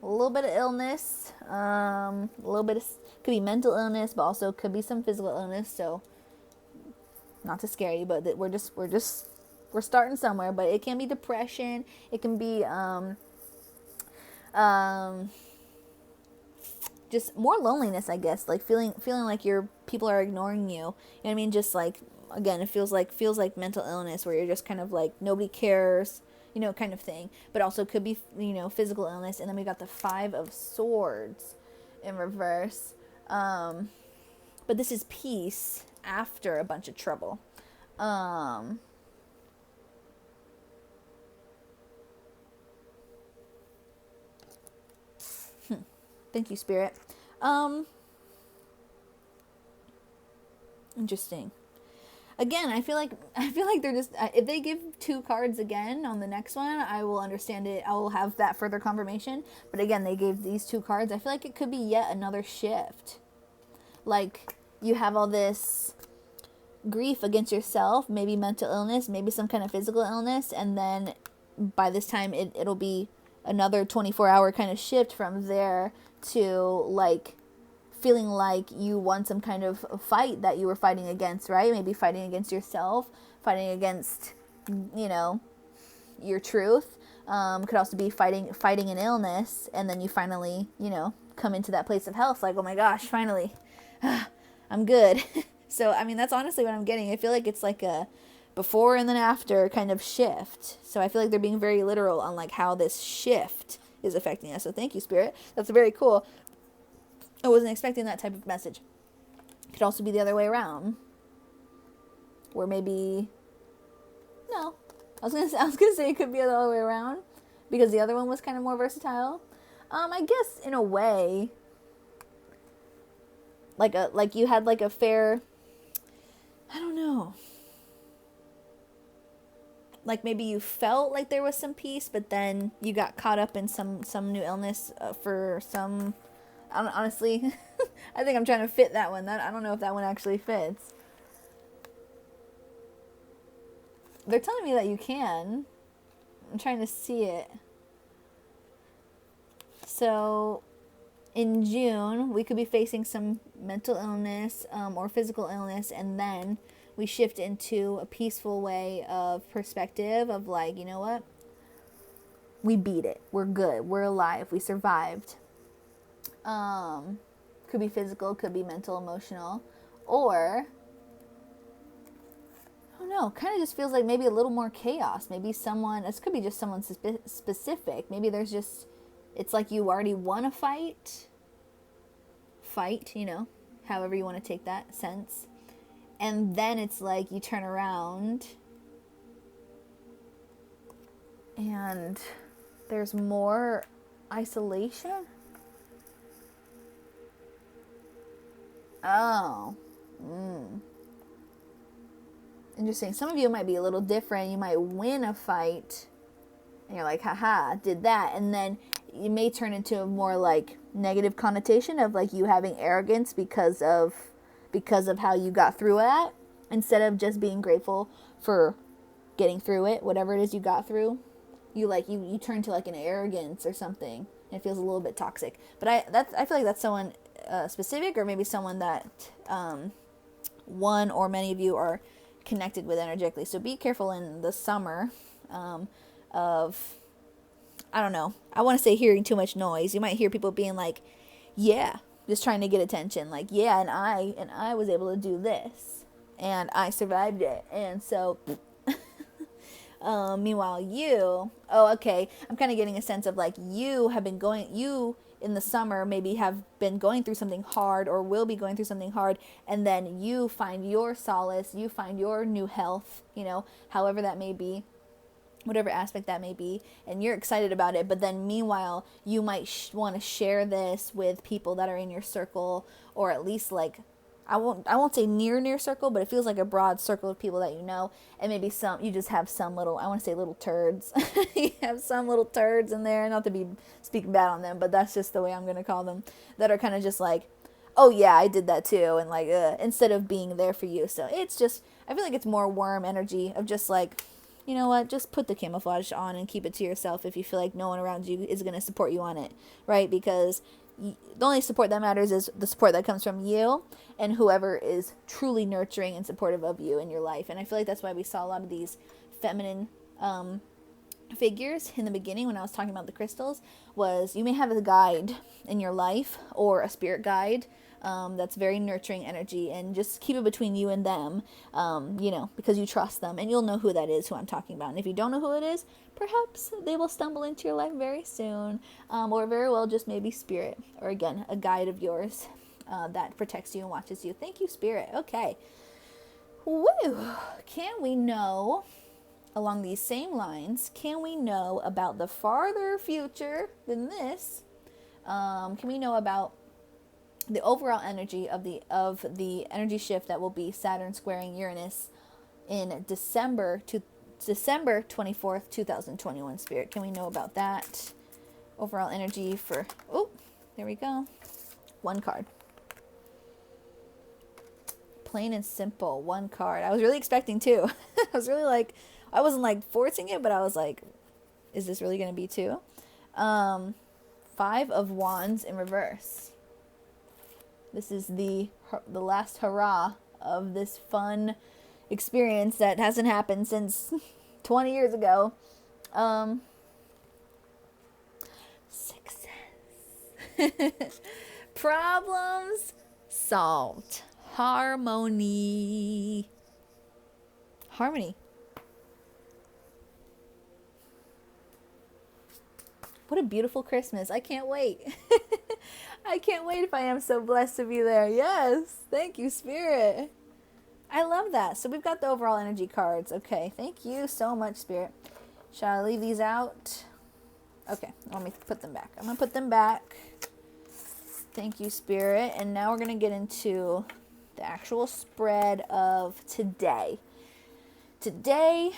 little bit of illness. A little bit of, could be mental illness, but also could be some physical illness. So, not to scare you, but we're starting somewhere. But it can be depression. It can be just more loneliness, I guess, like feeling like people are ignoring you. You know what I mean? Just like, again, it feels like mental illness where you're just kind of like nobody cares, kind of thing. But also could be, physical illness. And then we got the 5 of Swords in reverse. But this is peace after a bunch of trouble. Thank you, Spirit. Interesting. Again, I feel like they're just, if they give 2 cards again on the next one, I will understand it. I will have that further confirmation. But again, they gave these 2 cards. I feel like it could be yet another shift. Like, you have all this grief against yourself, maybe mental illness, maybe some kind of physical illness, and then by this time it'll be another 24-hour kind of shift from there to like feeling like you won some kind of fight that you were fighting against, right? Maybe fighting against yourself, fighting against, your truth. Could also be fighting an illness, and then you finally, come into that place of health, like, oh my gosh, finally, I'm good. So, I mean, that's honestly what I'm getting. I feel like it's like a before and then after kind of shift. So I feel like they're being very literal on like how this shift is affecting us. So thank you, Spirit. That's very cool. I wasn't expecting that type of message. Could also be the other way around, where maybe no. I was gonna say it could be the other way around because the other one was kind of more versatile. I guess in a way, like you had like a fair. I don't know. Like maybe you felt like there was some peace, but then you got caught up in some new illness for some. Honestly, I think I'm trying to fit that one. I don't know if that one actually fits. They're telling me that you can. I'm trying to see it. So, in June, we could be facing some mental illness or physical illness, and then we shift into a peaceful way of perspective of like, you know what? We beat it. We're good. We're alive. We survived. Could be physical, could be mental, emotional, or I don't know, kind of just feels like maybe a little more chaos. Maybe this could be just someone specific. Maybe there's just, it's like you already won a fight, however you want to take that sense. And then it's like you turn around and there's more isolation. Oh. Interesting. Some of you might be a little different. You might win a fight and you're like, haha, did that. And then you may turn into a more like negative connotation of like you having arrogance because of how you got through it, instead of just being grateful for getting through it, whatever it is you got through. You turn to like an arrogance or something. And it feels a little bit toxic. But I feel like that's someone specific, or maybe someone that one or many of you are connected with energetically. So be careful in the summer of, I don't know, I want to say hearing too much noise. You might hear people being like, yeah, just trying to get attention, like, yeah, and I was able to do this and I survived it, and so meanwhile I'm kind of getting a sense of like you in the summer maybe have been going through something hard or will be going through something hard, and then you find your solace, you find your new health, you know, however that may be, whatever aspect that may be, and you're excited about it. But then meanwhile, you might want to share this with people that are in your circle, or at least like, I won't say near circle, but it feels like a broad circle of people that you know. And maybe some, you just have some little, I want to say little turds. You have some little turds in there, not to be speaking bad on them, but that's just the way I'm going to call them, that are kind of just like, oh yeah, I did that too, and like, instead of being there for you. So it's just, I feel like it's more worm energy of just like, you know what, just put the camouflage on and keep it to yourself if you feel like no one around you is going to support you on it, right? Because the only support that matters is the support that comes from you and whoever is truly nurturing and supportive of you in your life. And I feel like that's why we saw a lot of these feminine figures in the beginning when I was talking about the crystals, was you may have a guide in your life or a spirit guide that's very nurturing energy, and just keep it between you and them, you know, because you trust them, and you'll know who that is, who I'm talking about. And if you don't know who it is, perhaps they will stumble into your life very soon, or very well just maybe spirit, or again, a guide of yours that protects you and watches you. Thank you, spirit. Okay. Woo! Can we know, along these same lines, can we know about the farther future than this? Can we know about the overall energy of the energy shift that will be Saturn squaring Uranus in December 24th, 2021, spirit? Can we know about that overall energy for, oh, there we go. One card. Plain and simple, one card. I was really expecting two. I was really like, I wasn't like forcing it, but I was like, is this really going to be two? 5 of Wands in reverse. This is the last hurrah of this fun experience that hasn't happened since 20 years ago. Success. Problems solved. Harmony. What a beautiful Christmas. I can't wait. I can't wait if I am so blessed to be there. Yes. Thank you, Spirit. I love that. So we've got the overall energy cards. Okay. Thank you so much, Spirit. Shall I leave these out? Okay. Let me put them back. I'm going to put them back. Thank you, Spirit. And now we're going to get into the actual spread of today. Today,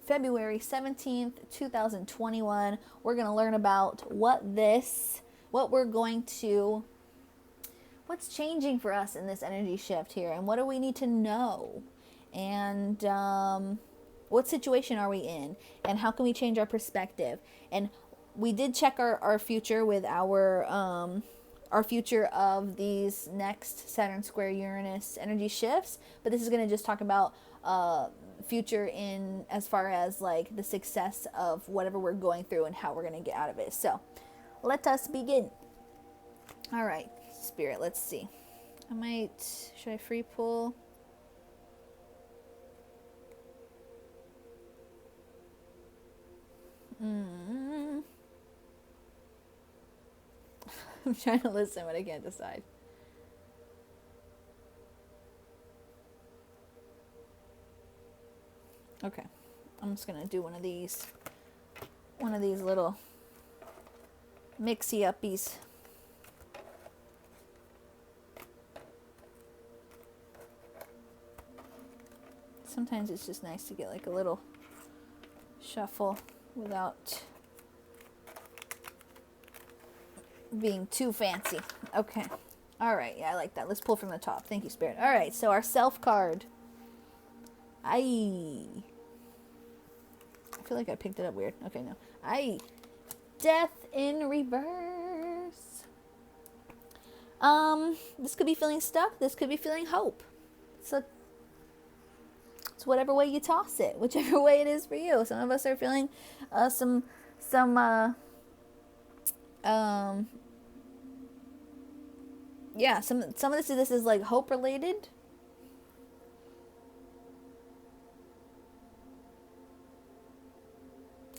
February 17th, 2021, we're going to learn about what's changing for us in this energy shift here, and what do we need to know, and what situation are we in, and how can we change our perspective. And we did check our future with our future of these next Saturn square Uranus energy shifts, but this is going to just talk about future in as far as like the success of whatever we're going through and how we're going to get out of it. So let us begin. All right, Spirit, let's see. Should I free pull? I'm trying to listen, but I can't decide. Okay, I'm just gonna do one of these little mixy uppies. Sometimes it's just nice to get like a little shuffle without being too fancy. Okay. All right. Yeah, I like that. Let's pull from the top. Thank you, Spirit. All right. So our self card. I feel like I picked it up weird. Okay, no. Death in reverse. This could be feeling stuck. This could be feeling hope. So it's whatever way you toss it, whichever way it is for you. Some of us are feeling some of this is like hope related.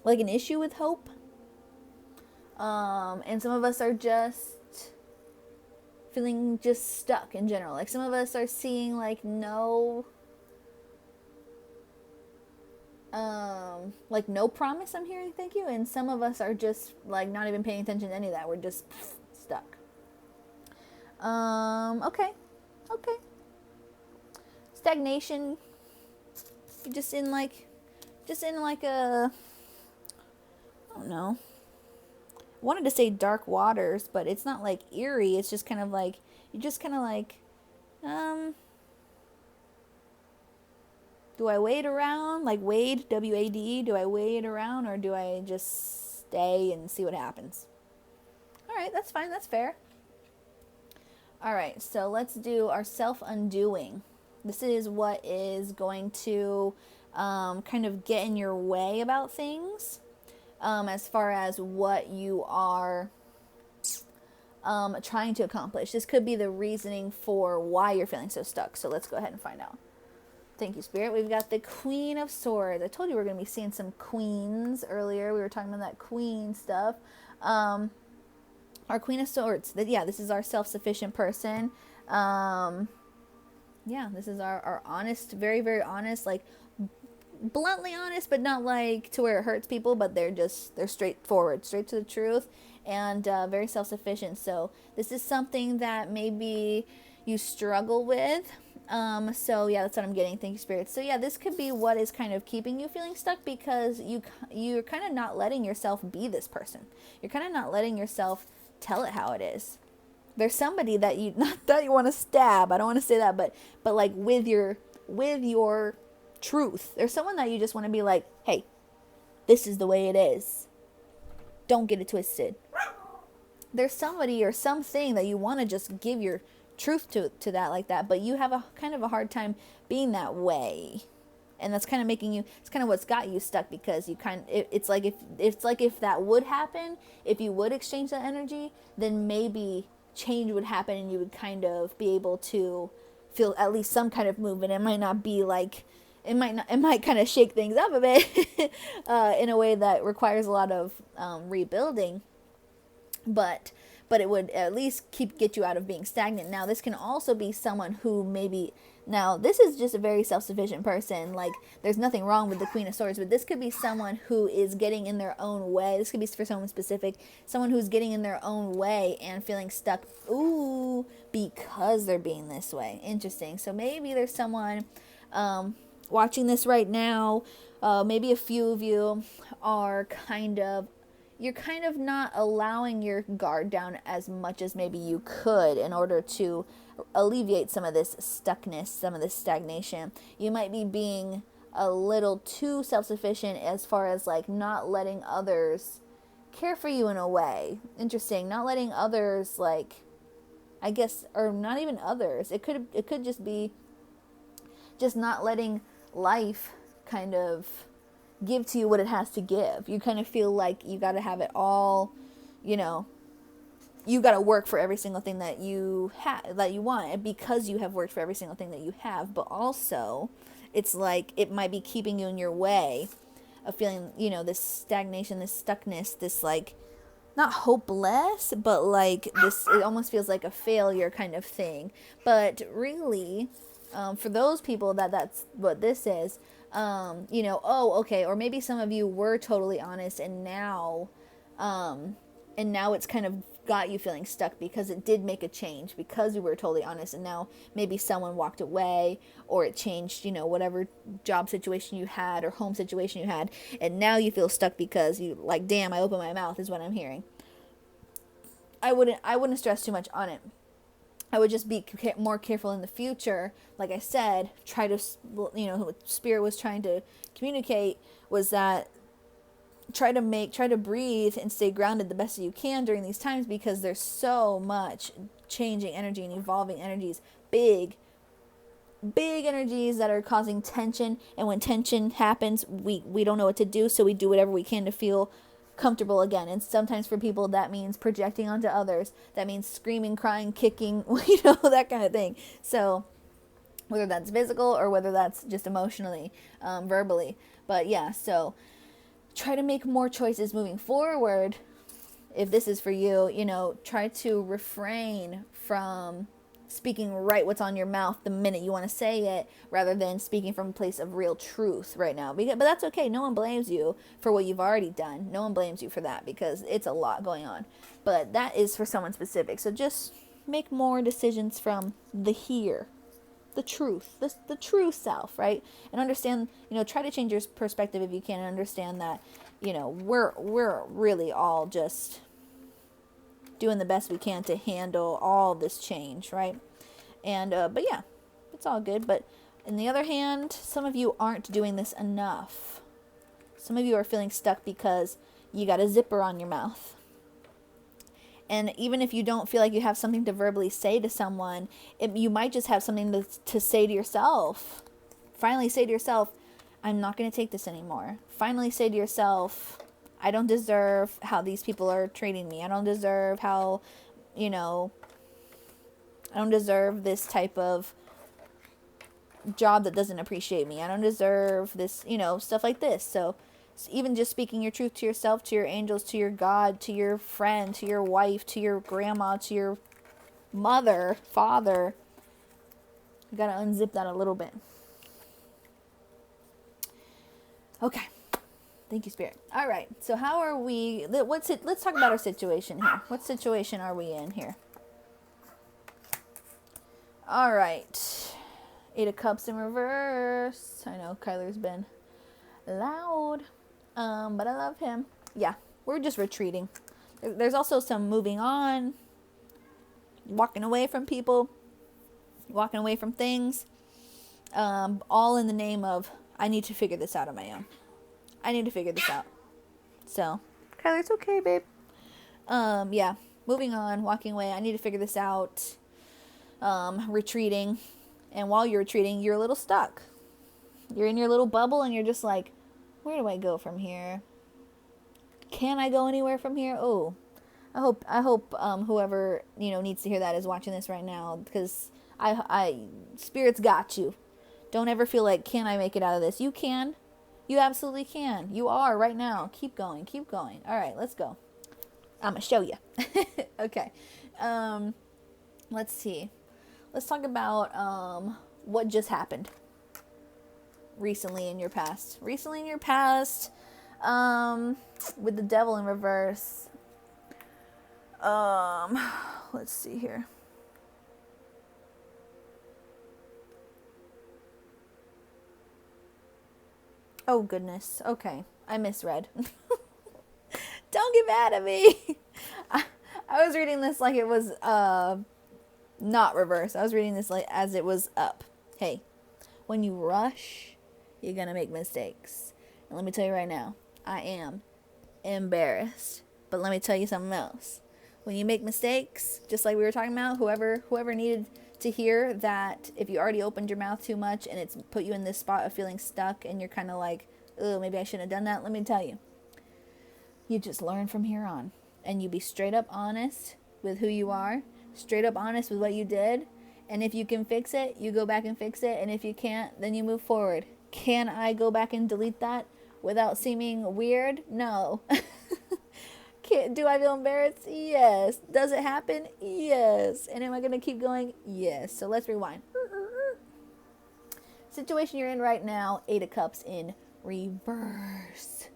Like an issue with hope. And some of us are just feeling just stuck in general. Like some of us are seeing like no promise, I'm hearing, thank you. And some of us are just like not even paying attention to any of that. We're just stuck. Okay. Stagnation. You're just in like a, I don't know. I wanted to say dark waters, but it's not like eerie. It's just kind of like, you're just kind of like, do I wait around? Like wade, W-A-D, do I wait around or do I just stay and see what happens? All right, that's fine, that's fair. All right, so let's do our self-undoing. This is what is going to kind of get in your way about things as far as what you are trying to accomplish. This could be the reasoning for why you're feeling so stuck. So let's go ahead and find out. Thank you, Spirit. We've got the Queen of Swords. I told you we were going to be seeing some queens earlier. We were talking about that queen stuff. Our Queen of Swords. Yeah, this is our self-sufficient person. Yeah, this is our honest, very, very honest, like bluntly honest, but not like to where it hurts people, but they're straightforward, straight to the truth, and very self-sufficient. So this is something that maybe you struggle with. So yeah, that's what I'm getting. Thank you, Spirit. So yeah, this could be what is kind of keeping you feeling stuck, because you're kind of not letting yourself be this person. You're kind of not letting yourself tell it how it is. There's somebody that you, not that you want to stab, I don't want to say that, but like with your truth. There's someone that you just want to be like, hey, this is the way it is. Don't get it twisted. There's somebody or something that you want to just give your truth to that like that, but you have a kind of a hard time being that way, and that's kind of making you, it's kind of what's got you stuck, because you it's like if that would happen, if you would exchange that energy, then maybe change would happen and you would kind of be able to feel at least some kind of movement. It might not be like, it might kind of shake things up a bit in a way that requires a lot of rebuilding, but it would at least get you out of being stagnant. Now, this can also be someone who maybe, now this is just a very self-sufficient person. Like, there's nothing wrong with the Queen of Swords, but this could be someone who is getting in their own way. This could be for someone specific, someone who's getting in their own way and feeling stuck, because they're being this way. Interesting. So maybe there's someone watching this right now. Maybe a few of you are you're kind of not allowing your guard down as much as maybe you could in order to alleviate some of this stuckness, some of this stagnation. You might be being a little too self-sufficient as far as like not letting others care for you in a way. Interesting. Not letting others, like, I guess, or not even others. It could just be just not letting life kind of give to you what it has to give. You kind of feel like you got to have it all, you got to work for every single thing that you that you want, and because you have worked for every single thing that you have, but also it's like it might be keeping you in your way of feeling, this stagnation, this stuckness, this like not hopeless, but like this, it almost feels like a failure kind of thing. But really, for those people that's what this is, okay, or maybe some of you were totally honest, and now it's kind of got you feeling stuck because it did make a change, because you were totally honest, and now maybe someone walked away, or it changed, whatever job situation you had or home situation you had, and now you feel stuck because you like, damn, I opened my mouth, is what I'm hearing. I wouldn't stress too much on it. I would just be more careful in the future. Like I said, try to, what Spirit was trying to communicate was that try to breathe and stay grounded the best that you can during these times, because there's so much changing energy and evolving energies, big energies that are causing tension. And when tension happens, we don't know what to do, so we do whatever we can to feel comfortable again. And sometimes for people that means projecting onto others, that means screaming, crying, kicking, that kind of thing. So whether that's physical or whether that's just emotionally, verbally. But yeah, so try to make more choices moving forward if this is for you, try to refrain from speaking right what's on your mouth the minute you want to say it, rather than speaking from a place of real truth right now. But that's okay. No one blames you for what you've already done. No one blames you for that, because it's a lot going on. But that is for someone specific. So just make more decisions from the here, the truth, the true self, right? And understand, try to change your perspective if you can, and understand that, we're really all just doing the best we can to handle all this change, right? And but yeah, it's all good. But on the other hand, some of you aren't doing this enough. Some of you are feeling stuck because you got a zipper on your mouth. And even if you don't feel like you have something to verbally say to someone, you might just have something to say to yourself. Finally say to yourself, I'm not going to take this anymore. Finally say to yourself, I don't deserve how these people are treating me. I don't deserve how, I don't deserve this type of job that doesn't appreciate me. I don't deserve this, stuff like this. So even just speaking your truth to yourself, to your angels, to your God, to your friend, to your wife, to your grandma, to your mother, father, you got to unzip that a little bit. Okay. Thank you, Spirit. All right. So how are we? Let's talk about our situation here. What situation are we in here? All right. 8 of Cups in reverse. I know Kyler's been loud, but I love him. Yeah, we're just retreating. There's also some moving on, walking away from people, walking away from things, all in the name of, I need to figure this out on my own. I need to figure this out. So, Kyler, it's okay, babe. Yeah, moving on, walking away. I need to figure this out. Retreating. And while you're retreating, you're a little stuck. You're in your little bubble and you're just like, where do I go from here? Can I go anywhere from here? Oh, I hope whoever, needs to hear that is watching this right now, because Spirit's got you. Don't ever feel like, can I make it out of this? You can. You absolutely can. You are right now. Keep going. Keep going. All right, let's go. I'm going to show you. Okay. Let's see. Let's talk about what just happened recently in your past. Recently in your past, with the devil in reverse. Let's see here. Oh, goodness. Okay. I misread. Don't get mad at me. I was reading this like it was not reverse. I was reading this like as it was up. Hey, when you rush, you're going to make mistakes. And let me tell you right now, I am embarrassed. But let me tell you something else. When you make mistakes, just like we were talking about, whoever needed to hear that, if you already opened your mouth too much and it's put you in this spot of feeling stuck and you're kind of like, oh, maybe I shouldn't have done that. Let me tell you, you just learn from here on, and you be straight up honest with who you are, straight up honest with what you did. And if you can fix it, you go back and fix it. And if you can't, then you move forward. Can I go back and delete that without seeming weird? No. Do I feel embarrassed? Yes. Does it happen? Yes. And am I going to keep going? Yes. So let's rewind. Situation you're in right now, 8 of Cups in reverse.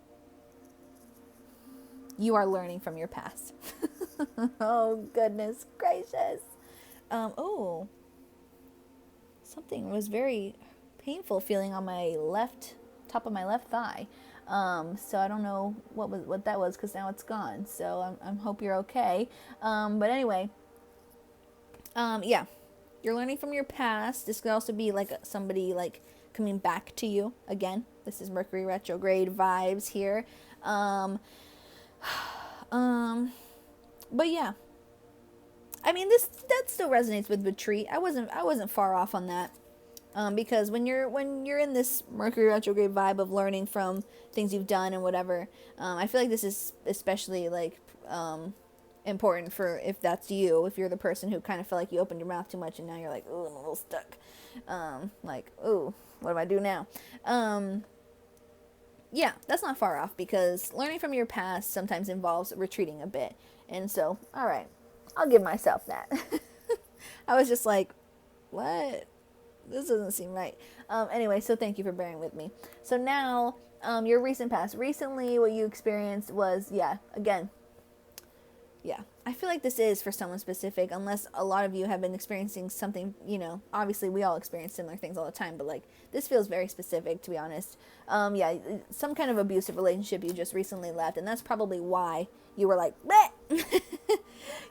You are learning from your past. Oh, goodness gracious. Something was very painful feeling on my top of my left thigh. So I don't know what that was, because now it's gone. So I hope you're okay. But anyway, yeah, you're learning from your past. This could also be like somebody like coming back to you again. This is Mercury Retrograde vibes here. But yeah, I mean, that still resonates with retreat. I wasn't far off on that. Because when you're in this Mercury retrograde vibe of learning from things you've done and whatever, I feel like this is especially like important for if that's you, if you're the person who kind of felt like you opened your mouth too much and now you're like, oh, I'm a little stuck. Like, oh, what do I do now? yeah, that's not far off because learning from your past sometimes involves retreating a bit. And so, all right, I'll give myself that. I was just like, what? This doesn't seem right. Anyway, so thank you for bearing with me. So now, your recent past. Recently, what you experienced was, yeah, again, yeah. I feel like this is for someone specific, unless a lot of you have been experiencing something, obviously we all experience similar things all the time, but like, this feels very specific, to be honest. Yeah, some kind of abusive relationship you just recently left, and that's probably why you were like, bleh!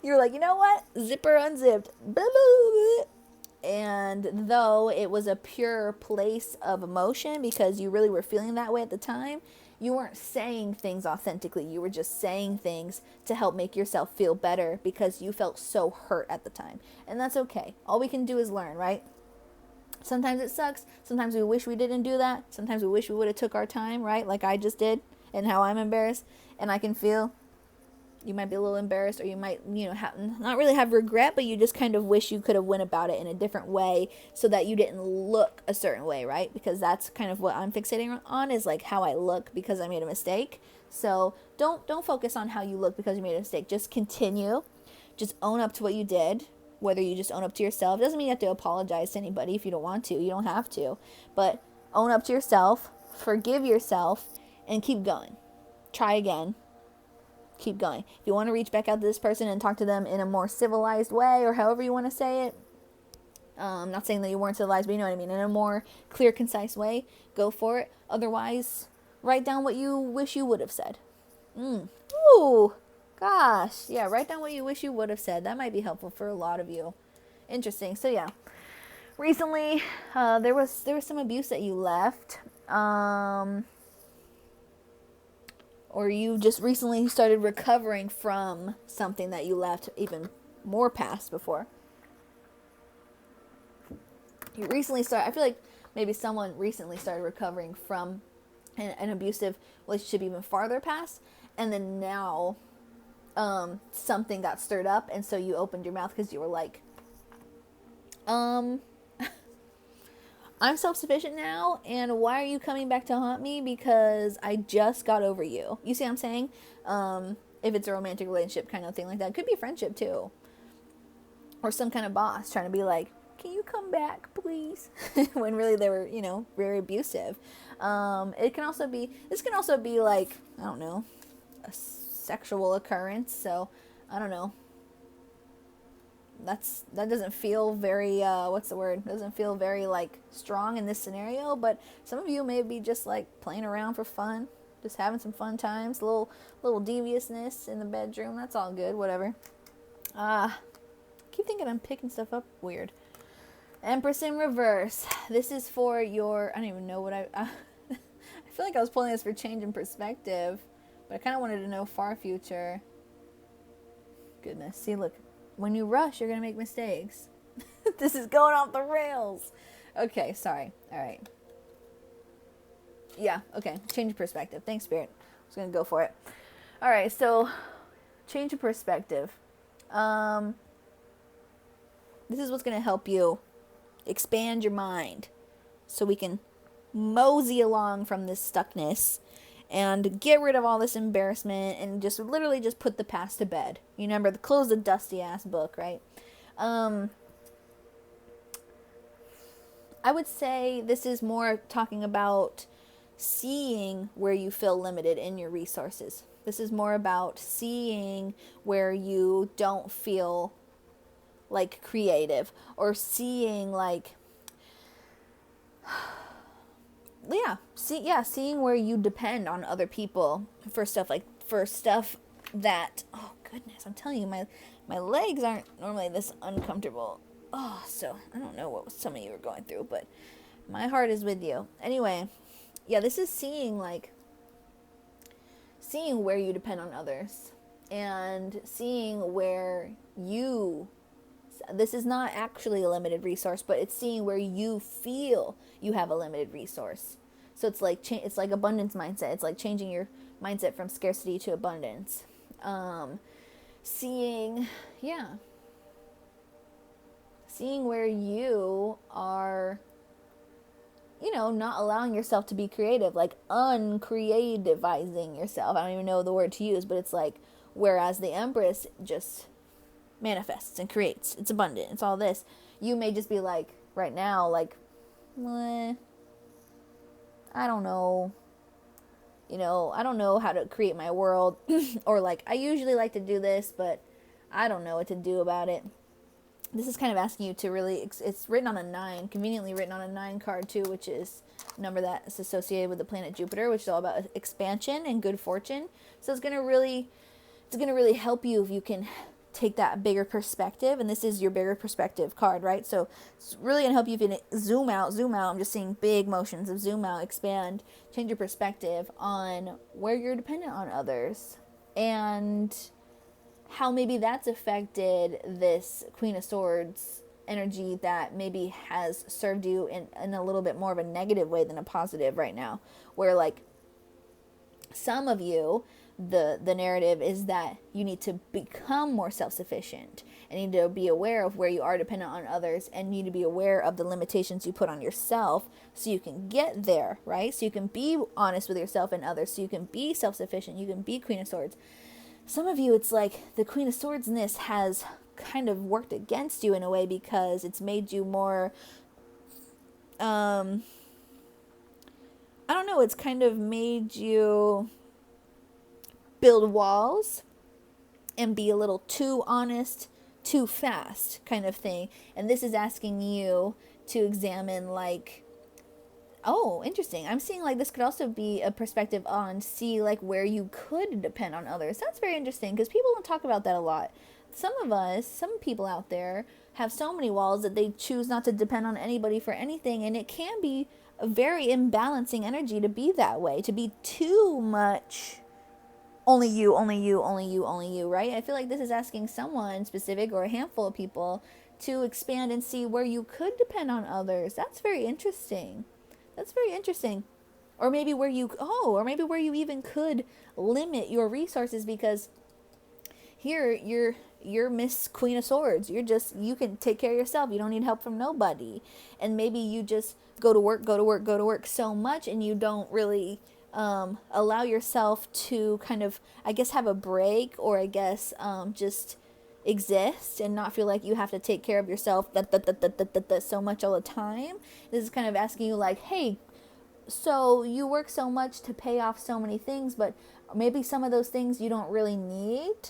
You were like, you know what? Zipper unzipped. Blah, blah, blah. And though it was a pure place of emotion because you really were feeling that way at the time, you weren't saying things authentically. You were just saying things to help make yourself feel better because you felt so hurt at the time. And that's okay. All we can do is learn, right? Sometimes it sucks. Sometimes we wish we didn't do that. Sometimes we wish we would have took our time, right? Like I just did, and how I'm embarrassed. And I can feel you might be a little embarrassed, or you might, not really have regret, but you just kind of wish you could have went about it in a different way so that you didn't look a certain way, right? Because that's kind of what I'm fixating on, is like how I look because I made a mistake. So don't focus on how you look because you made a mistake. Just continue. Just own up to what you did. Whether you just own up to yourself, doesn't mean you have to apologize to anybody if you don't want to. You don't have to. But own up to yourself, forgive yourself, and keep going. Try again. Keep going. If you want to reach back out to this person and talk to them in a more civilized way, or however you want to say it, I'm not saying that you weren't civilized, but you know what I mean, in a more clear, concise way, go for it. Otherwise, write down what you wish you would have said. Ooh, gosh. Yeah, write down what you wish you would have said. That might be helpful for a lot of you. Interesting. So yeah, recently, there was some abuse that you left. Or you just recently started recovering from something that you left even more past before. You recently started, I feel like maybe someone recently started recovering from an abusive relationship even farther past, and then now something got stirred up, and so you opened your mouth because you were like, I'm self-sufficient now, and why are you coming back to haunt me? Because I just got over you. You see what I'm saying? If it's a romantic relationship kind of thing like that. It could be a friendship too. Or some kind of boss trying to be like, can you come back, please? When really they were, very abusive. This can also be like, I don't know, a sexual occurrence. So, I don't know. That doesn't feel very doesn't feel very like strong in this scenario, but some of you may be just like playing around for fun, just having some fun times, little deviousness in the bedroom. That's all good, whatever. Keep thinking I'm picking stuff up weird. Empress in reverse. This is for your, I don't even know what I feel like I was pulling this for change in perspective, but I kind of wanted to know far future. Goodness, see, look. When you rush, you're going to make mistakes. This is going off the rails. Okay, sorry. All right. Yeah, okay. Change of perspective. Thanks, Spirit. I was going to go for it. All right, so change of perspective. This is what's going to help you expand your mind so we can mosey along from this stuckness and get rid of all this embarrassment and just literally just put the past to bed. You remember, close the dusty ass book, right? I would say this is more talking about seeing where you feel limited in your resources. This is more about seeing where you don't feel like creative, or seeing like seeing where you depend on other people for stuff that, oh goodness, I'm telling you, my legs aren't normally this uncomfortable. Oh, so I don't know what some of you are going through, but my heart is with you. Anyway, yeah, this is seeing where you depend on others, and seeing where this is not actually a limited resource, but it's seeing where you feel you have a limited resource. So it's like abundance mindset. It's like changing your mindset from scarcity to abundance. Seeing where you are not allowing yourself to be creative, like uncreativizing yourself. I don't even know the word to use, but it's like, whereas the Empress just manifests and creates, it's abundant, it's all this. You may just be like, right now, like, I don't know. I don't know how to create my world. Or like, I usually like to do this, but I don't know what to do about it. This is kind of asking you to really, it's written on a 9, conveniently written on a 9 card too, which is a number that's associated with the planet Jupiter, which is all about expansion and good fortune. So it's going to really help you if you can take that bigger perspective. And this is your bigger perspective card, right? So it's really going to help you if you can zoom out. I'm just seeing big motions of zoom out, expand, change your perspective on where you're dependent on others and how maybe that's affected this Queen of Swords energy that maybe has served you in a little bit more of a negative way than a positive right now. Where like some of you, the narrative is that you need to become more self-sufficient and need to be aware of where you are dependent on others and need to be aware of the limitations you put on yourself so you can get there, right? So you can be honest with yourself and others, so you can be self-sufficient, you can be Queen of Swords. Some of you, it's like the Queen of Swords-ness has kind of worked against you in a way because it's made you more, I don't know, it's kind of made you build walls and be a little too honest, too fast kind of thing. And this is asking you to examine like, oh, interesting. I'm seeing like this could also be a perspective on see like where you could depend on others. That's very interesting because people don't talk about that a lot. Some people out there have so many walls that they choose not to depend on anybody for anything. And it can be a very imbalancing energy to be that way, to be too much only you, right? I feel like this is asking someone specific or a handful of people to expand and see where you could depend on others. That's very interesting. Or maybe where you even could limit your resources because here you're Miss Queen of Swords. You can take care of yourself. You don't need help from nobody. And maybe you just go to work so much and you don't really allow yourself to kind of, I guess, have a break or I guess just exist and not feel like you have to take care of yourself so much all the time. This is kind of asking you like, hey, so you work so much to pay off so many things, but maybe some of those things you don't really need.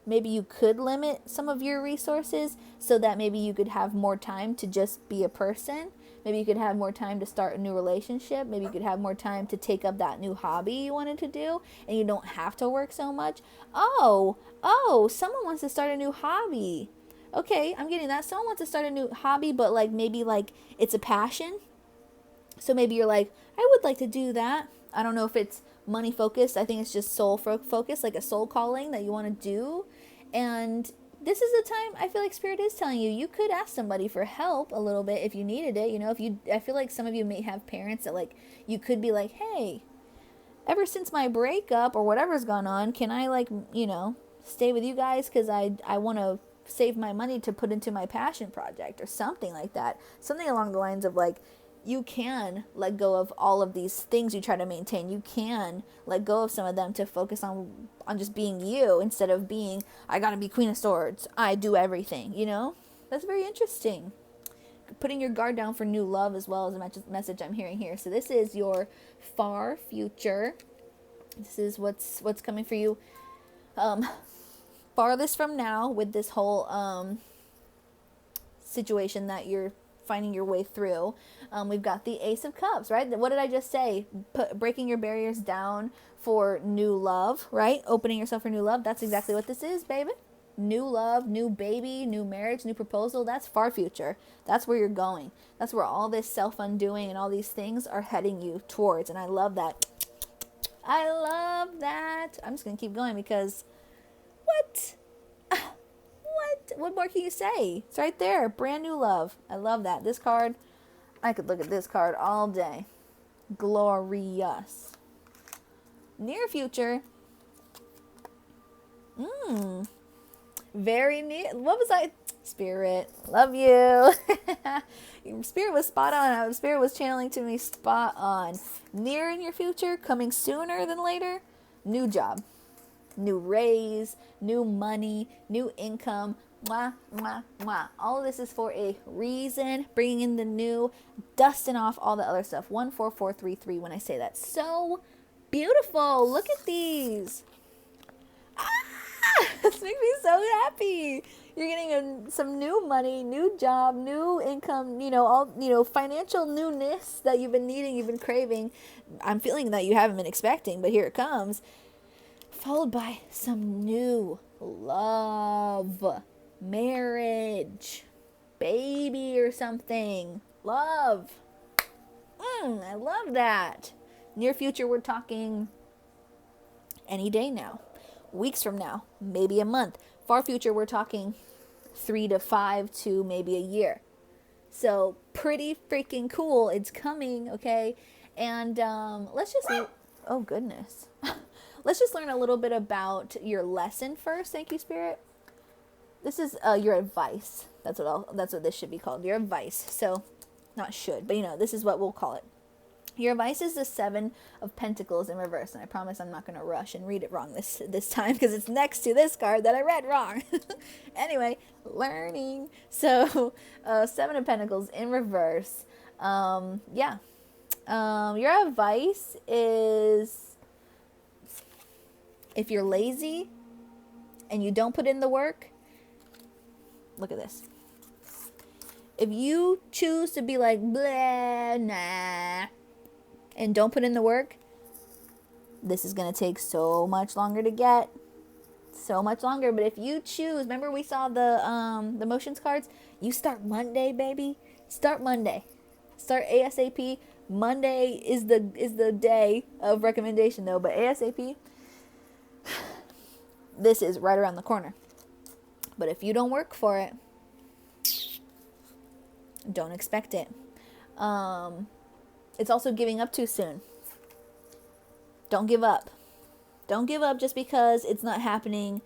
Maybe you could limit some of your resources so that maybe you could have more time to just be a person. Maybe you could have more time to start a new relationship. Maybe you could have more time to take up that new hobby you wanted to do and you don't have to work so much. Oh, someone wants to start a new hobby. Okay, I'm getting that. Someone wants to start a new hobby, but like maybe like it's a passion. So maybe you're like, I would like to do that. I don't know if it's money focused. I think it's just soul focused, like a soul calling that you want to do. And this is the time I feel like Spirit is telling you could ask somebody for help a little bit if you needed it. I feel like some of you may have parents that like you could be like, hey, ever since my breakup or whatever's gone on, can I like, stay with you guys because I want to save my money to put into my passion project or something like that. Something along the lines of like, you can let go of all of these things you try to maintain. You can let go of some of them to focus on just being you instead of being, I gotta be Queen of Swords. I do everything, That's very interesting. Putting your guard down for new love as well as a message I'm hearing here. So this is your far future. This is what's coming for you farthest from now with this whole situation that you're finding your way through. We've got the Ace of Cups, right? What did I just say? Breaking your barriers down for new love, right? Opening yourself for new love. That's exactly what this is, baby. New love, new baby, new marriage, new proposal. That's far future. That's where you're going. That's where all this self-undoing and all these things are heading you towards. And I love that. I'm just going to keep going because what more can you say? It's right there. Brand new love. I love that. This card, I could look at this card all day. Glorious. Near future. Very neat. What was I? Spirit, love you. Spirit was spot on. Spirit was channeling to me spot on. Near in your future, coming sooner than later, new job, new raise, new money, new income. Mwah, mwah, mwah. All of this is for a reason. Bringing in the new, dusting off all the other stuff. 14433 when I say that. So beautiful. Look at these. This makes me so happy. You're getting some new money, new job, new income, all, financial newness that you've been needing, you've been craving. I'm feeling that you haven't been expecting, but here it comes. Followed by some new love, marriage, baby or something. Love. I love that. Near future, we're talking any day now. Weeks from now, maybe a month. Far future, we're talking 3 to 5 to maybe a year. So pretty freaking cool. It's coming, okay? And let's just, oh goodness. Let's just learn a little bit about your lesson first. Thank you, Spirit. This is your advice. That's what this should be called. Your advice. So, not should, but this is what we'll call it. Your advice is the 7 of Pentacles in reverse, and I promise I'm not going to rush and read it wrong this time because it's next to this card that I read wrong. Anyway, learning. So, 7 of Pentacles in reverse. Your advice is if you're lazy and you don't put in the work, look at this. If you choose to be like, blah, nah, and don't put in the work, this is going to take so much longer to get. So much longer. But if you choose, remember we saw the motions cards? You start Monday, baby. Start Monday. Start ASAP. Monday is the day of recommendation though, but ASAP, this is right around the corner. But if you don't work for it, don't expect it. It's also giving up too soon. Don't give up. Don't give up just because it's not happening,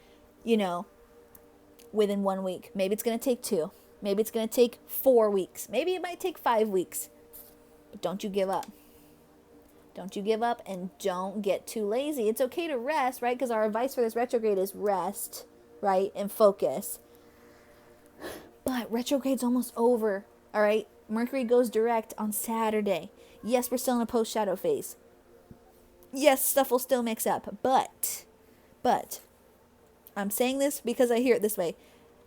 within 1 week. Maybe it's going to take 2. Maybe it's going to take 4 weeks. Maybe it might take 5 weeks. But don't you give up. Don't you give up, and don't get too lazy. It's okay to rest, right? Because our advice for this retrograde is rest, right? And focus. But retrograde's almost over, all right? Mercury goes direct on Saturday. Yes, we're still in a post-shadow phase. Yes, stuff will still mix up. But, I'm saying this because I hear it this way.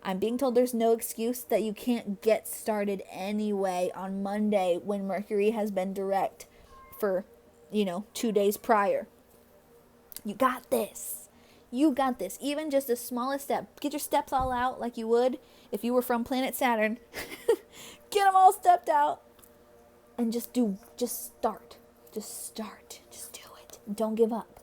I'm being told there's no excuse that you can't get started anyway on Monday when Mercury has been direct for, 2 days prior. You got this. You got this. Even just the smallest step. Get your steps all out like you would if you were from planet Saturn. Get them all stepped out. And just start. Just do it. Don't give up.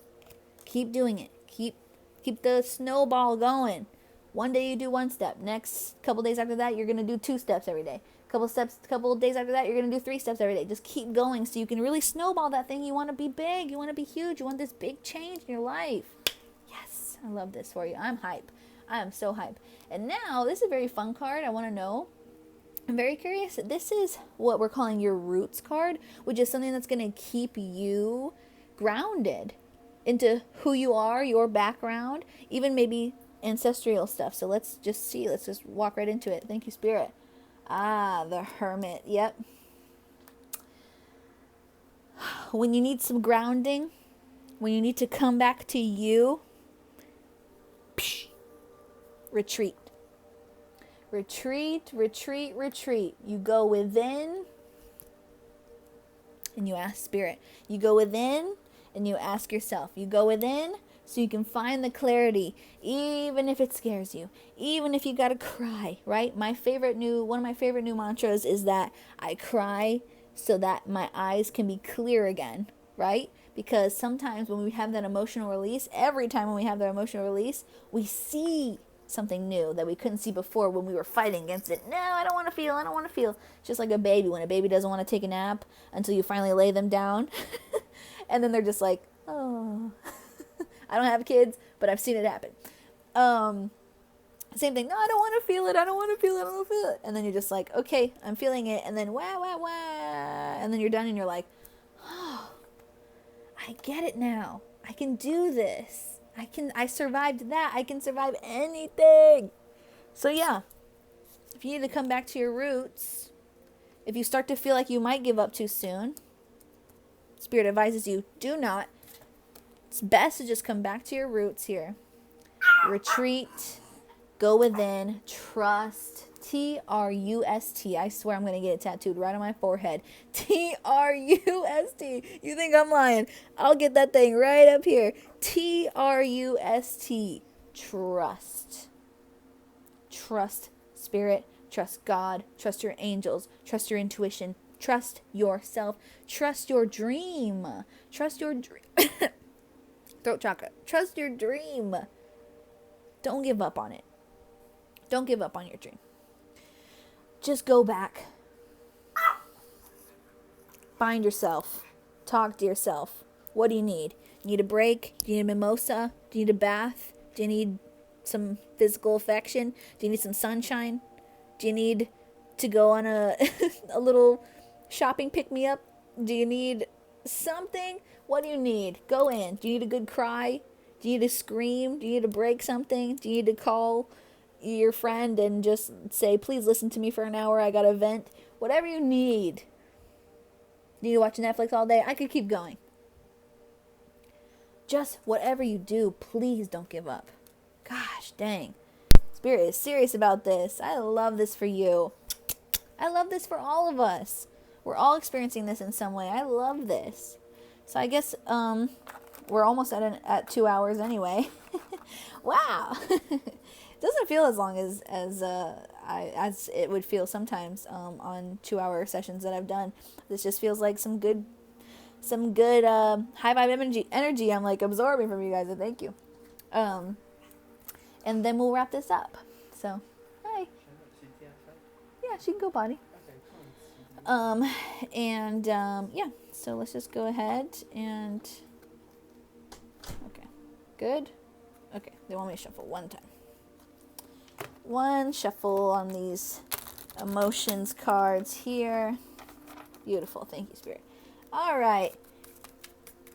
Keep doing it. Keep the snowball going. One day you do 1 step. Next couple days after that, you're going to do 2 steps every day. Couple days after that, you're going to do 3 steps every day. Just keep going so you can really snowball that thing. You want to be big. You want to be huge. You want this big change in your life. Yes, I love this for you. I'm hype. I am so hype. And now, this is a very fun card. I want to know. I'm very curious. This is what we're calling your roots card, which is something that's going to keep you grounded into who you are, your background, even maybe ancestral stuff. So let's just see. Let's just walk right into it. Thank you, Spirit. The Hermit. Yep. When you need some grounding, when you need to come back to you, retreat. Retreat. You go within and you ask Spirit. You go within and you ask yourself. You go within so you can find the clarity, even if it scares you, even if you gotta cry, right? One of my favorite new mantras is that I cry so that my eyes can be clear again, right? Because sometimes when we have that emotional release, every time when we have that emotional release, we see something new that we couldn't see before when we were fighting against it. No, I don't want to feel. It's just like a baby. When a baby doesn't want to take a nap until you finally lay them down. And then they're just like, oh. I don't have kids, but I've seen it happen. Same thing. No, I don't want to feel it. I don't want to feel it. I don't want to feel it. And then you're just like, okay, I'm feeling it. And then wah, wah, wah. And then you're done and you're like, oh, I get it now. I can do this. I survived that. I can survive anything. So yeah, if you need to come back to your roots, if you start to feel like you might give up too soon, Spirit advises you, do not. It's best to just come back to your roots here. Retreat. Go within. Trust. Trust. I swear I'm going to get it tattooed right on my forehead. Trust. You think I'm lying? I'll get that thing right up here. Trust. Trust. Trust Spirit. Trust God. Trust your angels. Trust your intuition. Trust yourself. Trust your dream. Trust your dream. Throat chakra. Trust your dream. Don't give up on it. Don't give up on your dream. Just go back. Find yourself. Talk to yourself. What do you need? You need a break? Do you need a mimosa? Do you need a bath? Do you need some physical affection? Do you need some sunshine? Do you need to go on a little shopping pick-me-up? Do you need something? What do you need? Go in. Do you need a good cry? Do you need to scream? Do you need to break something? Do you need to call your friend and just say, please listen to me for an hour, I got a vent? Whatever you need. Do you watch Netflix all day? I could keep going. Just whatever you do, please don't give up. Gosh dang. Spirit is serious about this. I love this for you. I love this for all of us. We're all experiencing this in some way. I love this. So I guess we're almost at 2 hours anyway. Wow. It doesn't feel as long as it would feel sometimes on 2-hour sessions that I've done. This just feels like some good high vibe energy I'm like absorbing from you guys, and thank you. And then we'll wrap this up. So, hi. Yeah, she can go potty. Yeah, so let's just go ahead and, okay, good. Okay, they want me to shuffle one time. One shuffle on these emotions cards here. Beautiful, thank you, Spirit. All right,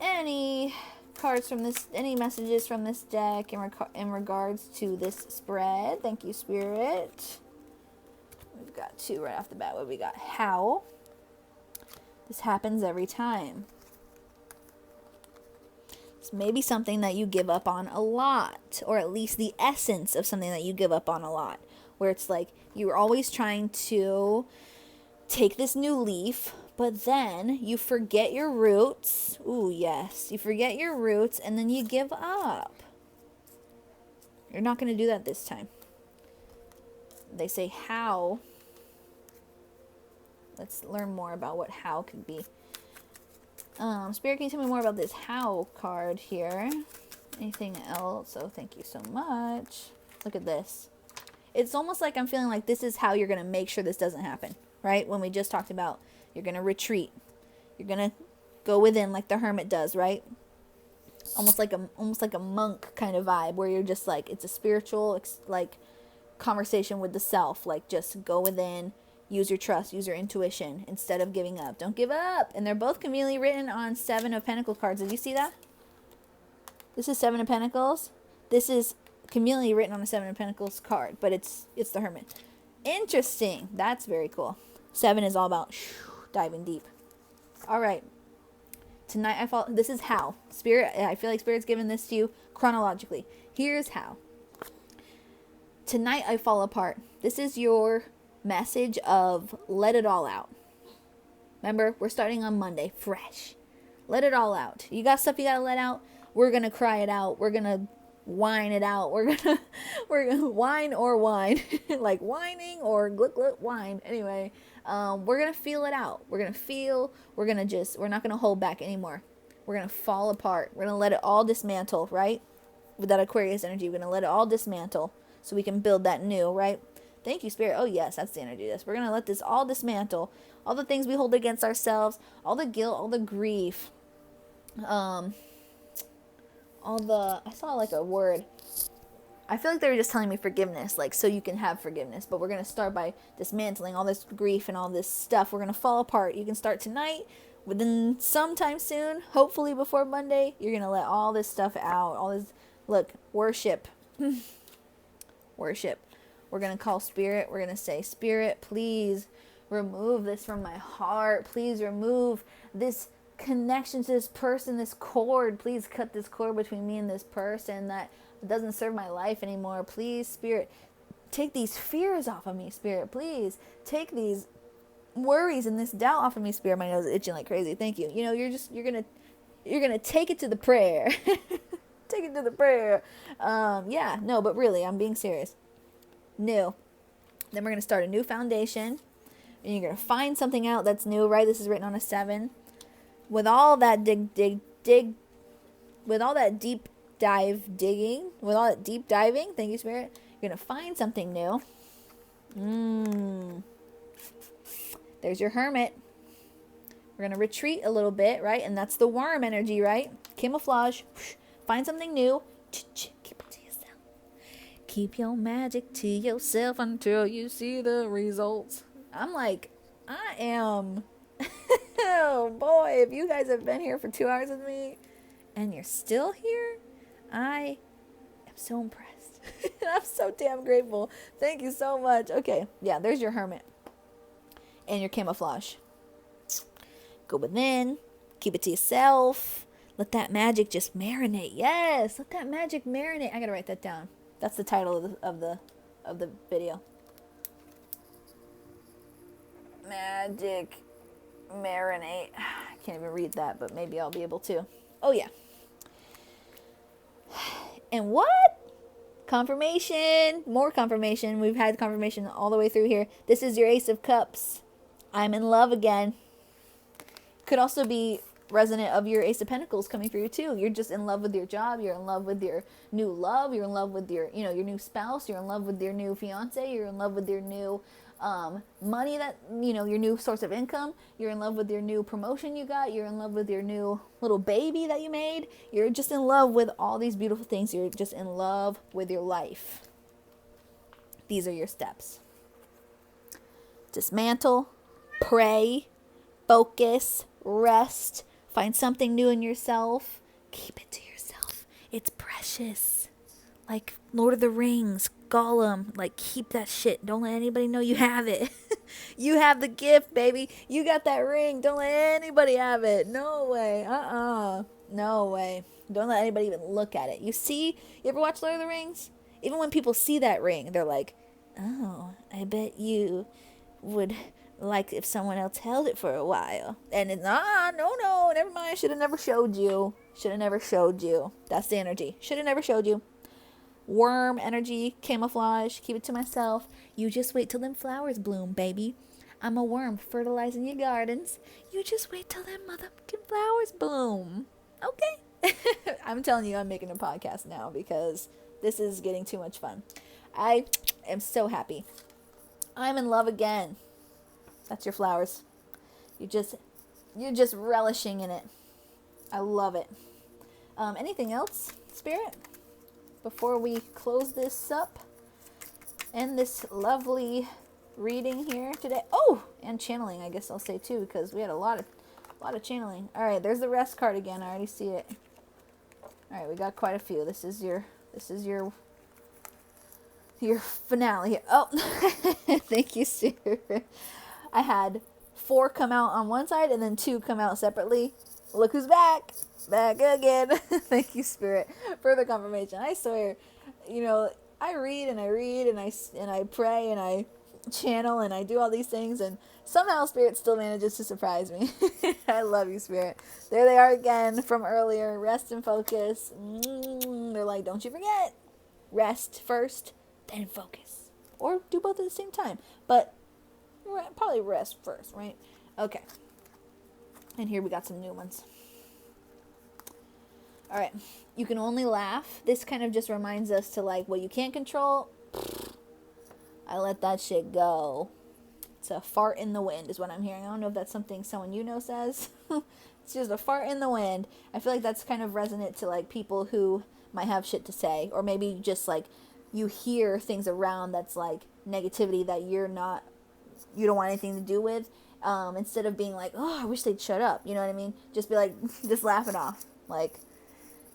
any cards from this, any messages from this deck in regards to this spread? Thank you, Spirit. We've got 2 right off the bat. What we got? How? This happens every time. It's maybe something that you give up on a lot, or at least the essence of something that you give up on a lot, where it's like you're always trying to take this new leaf, but then you forget your roots. Ooh, yes. You forget your roots, and then you give up. You're not going to do that this time. They say how. Let's learn more about what how could be. Spirit, can you tell me more about this how card here? Anything else? Oh, thank you so much. Look at this. It's almost like I'm feeling like this is how you're going to make sure this doesn't happen, right? When we just talked about you're going to retreat. You're going to go within like the hermit does, right? Almost like a monk kind of vibe, where you're just like, it's a spiritual like conversation with the self. Like, just go within. Use your trust, use your intuition instead of giving up. Don't give up. And they're both conveniently written on 7 of Pentacles cards. Did you see that? This is 7 of Pentacles. This is conveniently written on a 7 of Pentacles card, but it's the Hermit. Interesting. That's very cool. 7 is all about diving deep. All right. Tonight this is how. Spirit, I feel like Spirit's giving this to you chronologically. Here's how. Tonight I fall apart. This is your message of let it all out. Remember, we're starting on Monday, fresh. Let it all out. You got stuff you gotta let out. We're gonna cry it out. We're gonna whine it out. We're gonna whine or whine, like whining or glut glut whine. Anyway, we're gonna feel it out. We're gonna feel. We're not gonna hold back anymore. We're gonna fall apart. We're gonna let it all dismantle, right? With that Aquarius energy, we're gonna let it all dismantle so we can build that new, right? Thank you, Spirit. Oh, yes, that's the energy of this. We're going to let this all dismantle. All the things we hold against ourselves. All the guilt. All the grief. I saw like a word. I feel like they were just telling me forgiveness, like, so you can have forgiveness. But we're going to start by dismantling all this grief and all this stuff. We're going to fall apart. You can start tonight. Within sometime soon, hopefully before Monday, you're going to let all this stuff out. All this, look, worship. Worship. We're going to call Spirit. We're going to say, Spirit, please remove this from my heart. Please remove this connection to this person, this cord. Please cut this cord between me and this person that doesn't serve my life anymore. Please, Spirit, take these fears off of me, Spirit. Please take these worries and this doubt off of me, Spirit. My nose is itching like crazy. Thank you. You know, you're gonna take it to the prayer. Take it to the prayer. Yeah, no, but really, I'm being serious. New. Then we're gonna start a new foundation, and you're gonna find something out that's new, right? This is written on a 7. With all that with all that deep diving, thank you, Spirit, you're going to find something new. There's your Hermit. We're going to retreat a little bit, right? And that's the worm energy, right? Camouflage. Find something new. Keep it to yourself. Keep your magic to yourself until you see the results. I'm like, I am... Oh boy, if you guys have been here for 2 hours with me and you're still here, I am so impressed. I'm so damn grateful. Thank you so much. Okay, yeah, there's your Hermit and your Camouflage. Go within, keep it to yourself. Let that magic just marinate. Yes, let that magic marinate. I gotta write that down. That's the title of the video. Magic marinate. I can't even read that, but maybe I'll be able to. Oh yeah. And what? Confirmation. More confirmation. We've had confirmation all the way through here. This is your Ace of Cups. I'm in love again. Could also be resonant of your Ace of Pentacles coming for you too. You're just in love with your job. You're in love with your new love. You're in love with your, your new spouse. You're in love with your new fiance. You're in love with your new money that, your new source of income. You're in love with your new promotion you got. You're in love with your new little baby that you made. You're just in love with all these beautiful things. You're just in love with your life. These are your steps. Dismantle, pray, focus, rest, find something new in yourself. Keep it to yourself. It's precious. Like Lord of the Rings, Gollum, like keep that shit. Don't let anybody know you have it. You have the gift, baby. You got that ring. Don't let anybody have it. No way. No way. Don't let anybody even look at it. You ever watch Lord of the Rings? Even when people see that ring, they're like, oh, I bet you would like if someone else held it for a while. And it's, no, never mind. Should have never showed you. That's the energy. Should have never showed you. Worm energy, camouflage, keep it to myself. You just wait till them flowers bloom, baby. I'm a worm fertilizing your gardens. You just wait till them motherfucking flowers bloom. Okay? I'm telling you, I'm making a podcast now because this is getting too much fun. I am so happy. I'm in love again. That's your flowers. You're just relishing in it. I love it. Anything else, Spirit? Before we close this up and this lovely reading here today. Oh, and channeling, I guess I'll say too, because we had a lot of channeling. All right, there's the rest card again. I already see it. All right, we got quite a few. This is your finale. Oh, thank you, Stuart. I had 4 come out on one side and then 2 come out separately. Look who's back. Back again. Thank you, Spirit, for the confirmation. I swear, I read and I pray and I channel and I do all these things, and somehow Spirit still manages to surprise me. I love you, Spirit. There they are again from earlier. Rest and focus. They're like, don't you forget. Rest first, then focus. Or do both at the same time. But probably rest first, right? Okay. And here we got some new ones. All right. You can only laugh. This kind of just reminds us to like what you can't control. I let that shit go. It's a fart in the wind is what I'm hearing. I don't know if that's something someone says. It's just a fart in the wind. I feel like that's kind of resonant to like people who might have shit to say, or maybe just like you hear things around that's like negativity that you don't want anything to do with, instead of being like, oh, I wish they'd shut up, you know what I mean? Just be like, just laugh it off. Like,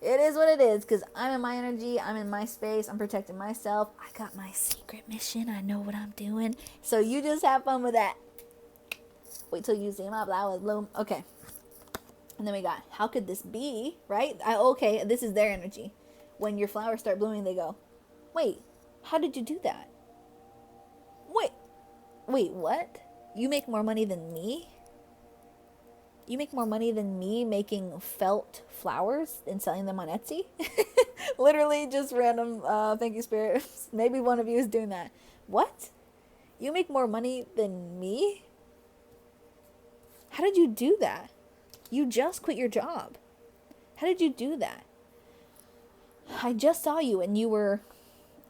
it is what it is, because I'm in my energy, I'm in my space, I'm protecting myself, I got my secret mission, I know what I'm doing, so you just have fun with that. Wait till you see my flowers bloom. Okay. And then we got, how could this be, right? Okay, this is their energy. When your flowers start blooming, they go, wait, how did you do that? Wait, what? You make more money than me? You make more money than me making felt flowers and selling them on Etsy? Literally just random, thank you, Spirit. Maybe one of you is doing that. What? You make more money than me? How did you do that? You just quit your job. How did you do that? I just saw you and you were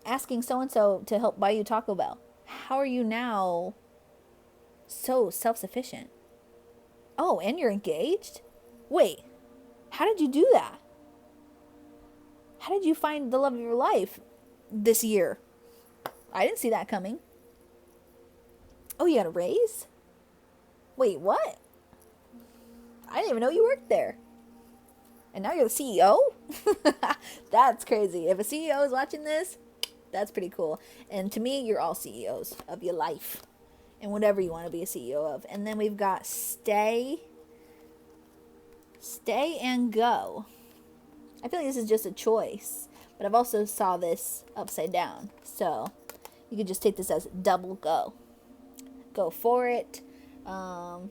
asking so-and-so to help buy you Taco Bell. How are you now so self-sufficient? Oh, and you're engaged? Wait, how did you do that? How did you find the love of your life this year? I didn't see that coming. Oh, you got a raise? Wait, what? I didn't even know you worked there. And now you're the CEO? That's crazy. If a CEO is watching this, that's pretty cool. And to me, you're all CEOs of your life. And whatever you want to be a CEO of. And then we've got stay and go. I feel like this is just a choice. But I've also saw this upside down. So you could just take this as double go. Go for it. Go.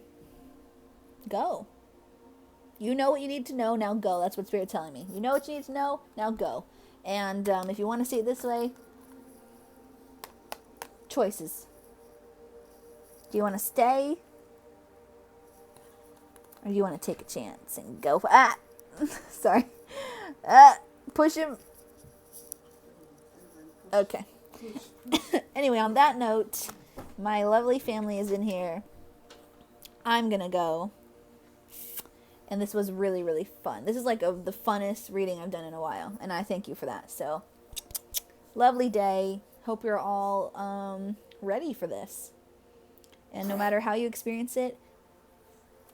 You know what you need to know, now go. That's what Spirit's telling me. You know what you need to know, now go. And if you want to see it this way, choices. Do you want to stay? Or do you want to take a chance and go for... Sorry. Push him. Okay. Anyway, on that note, my lovely family is in here. I'm going to go. And this was really, really fun. This is like the funnest reading I've done in a while. And I thank you for that. So, lovely day. Hope you're all ready for this. And no matter how you experience it,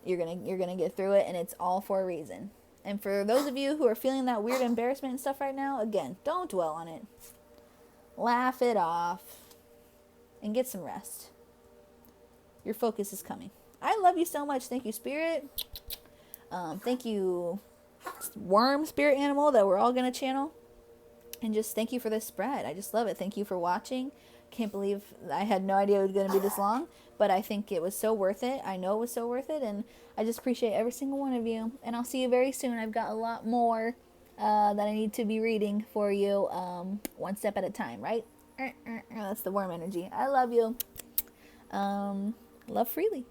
you're gonna get through it. And it's all for a reason. And for those of you who are feeling that weird embarrassment and stuff right now, again, don't dwell on it. Laugh it off. And get some rest. Your focus is coming. I love you so much. Thank you, Spirit. Thank you, worm, spirit animal, that we're all going to channel. And just thank you for this spread. I just love it. Thank you for watching. Can't believe I had no idea it was going to be this long. But I think it was so worth it. I know it was so worth it. And I just appreciate every single one of you. And I'll see you very soon. I've got a lot more that I need to be reading for you, one step at a time, right? That's the worm energy. I love you. Love freely.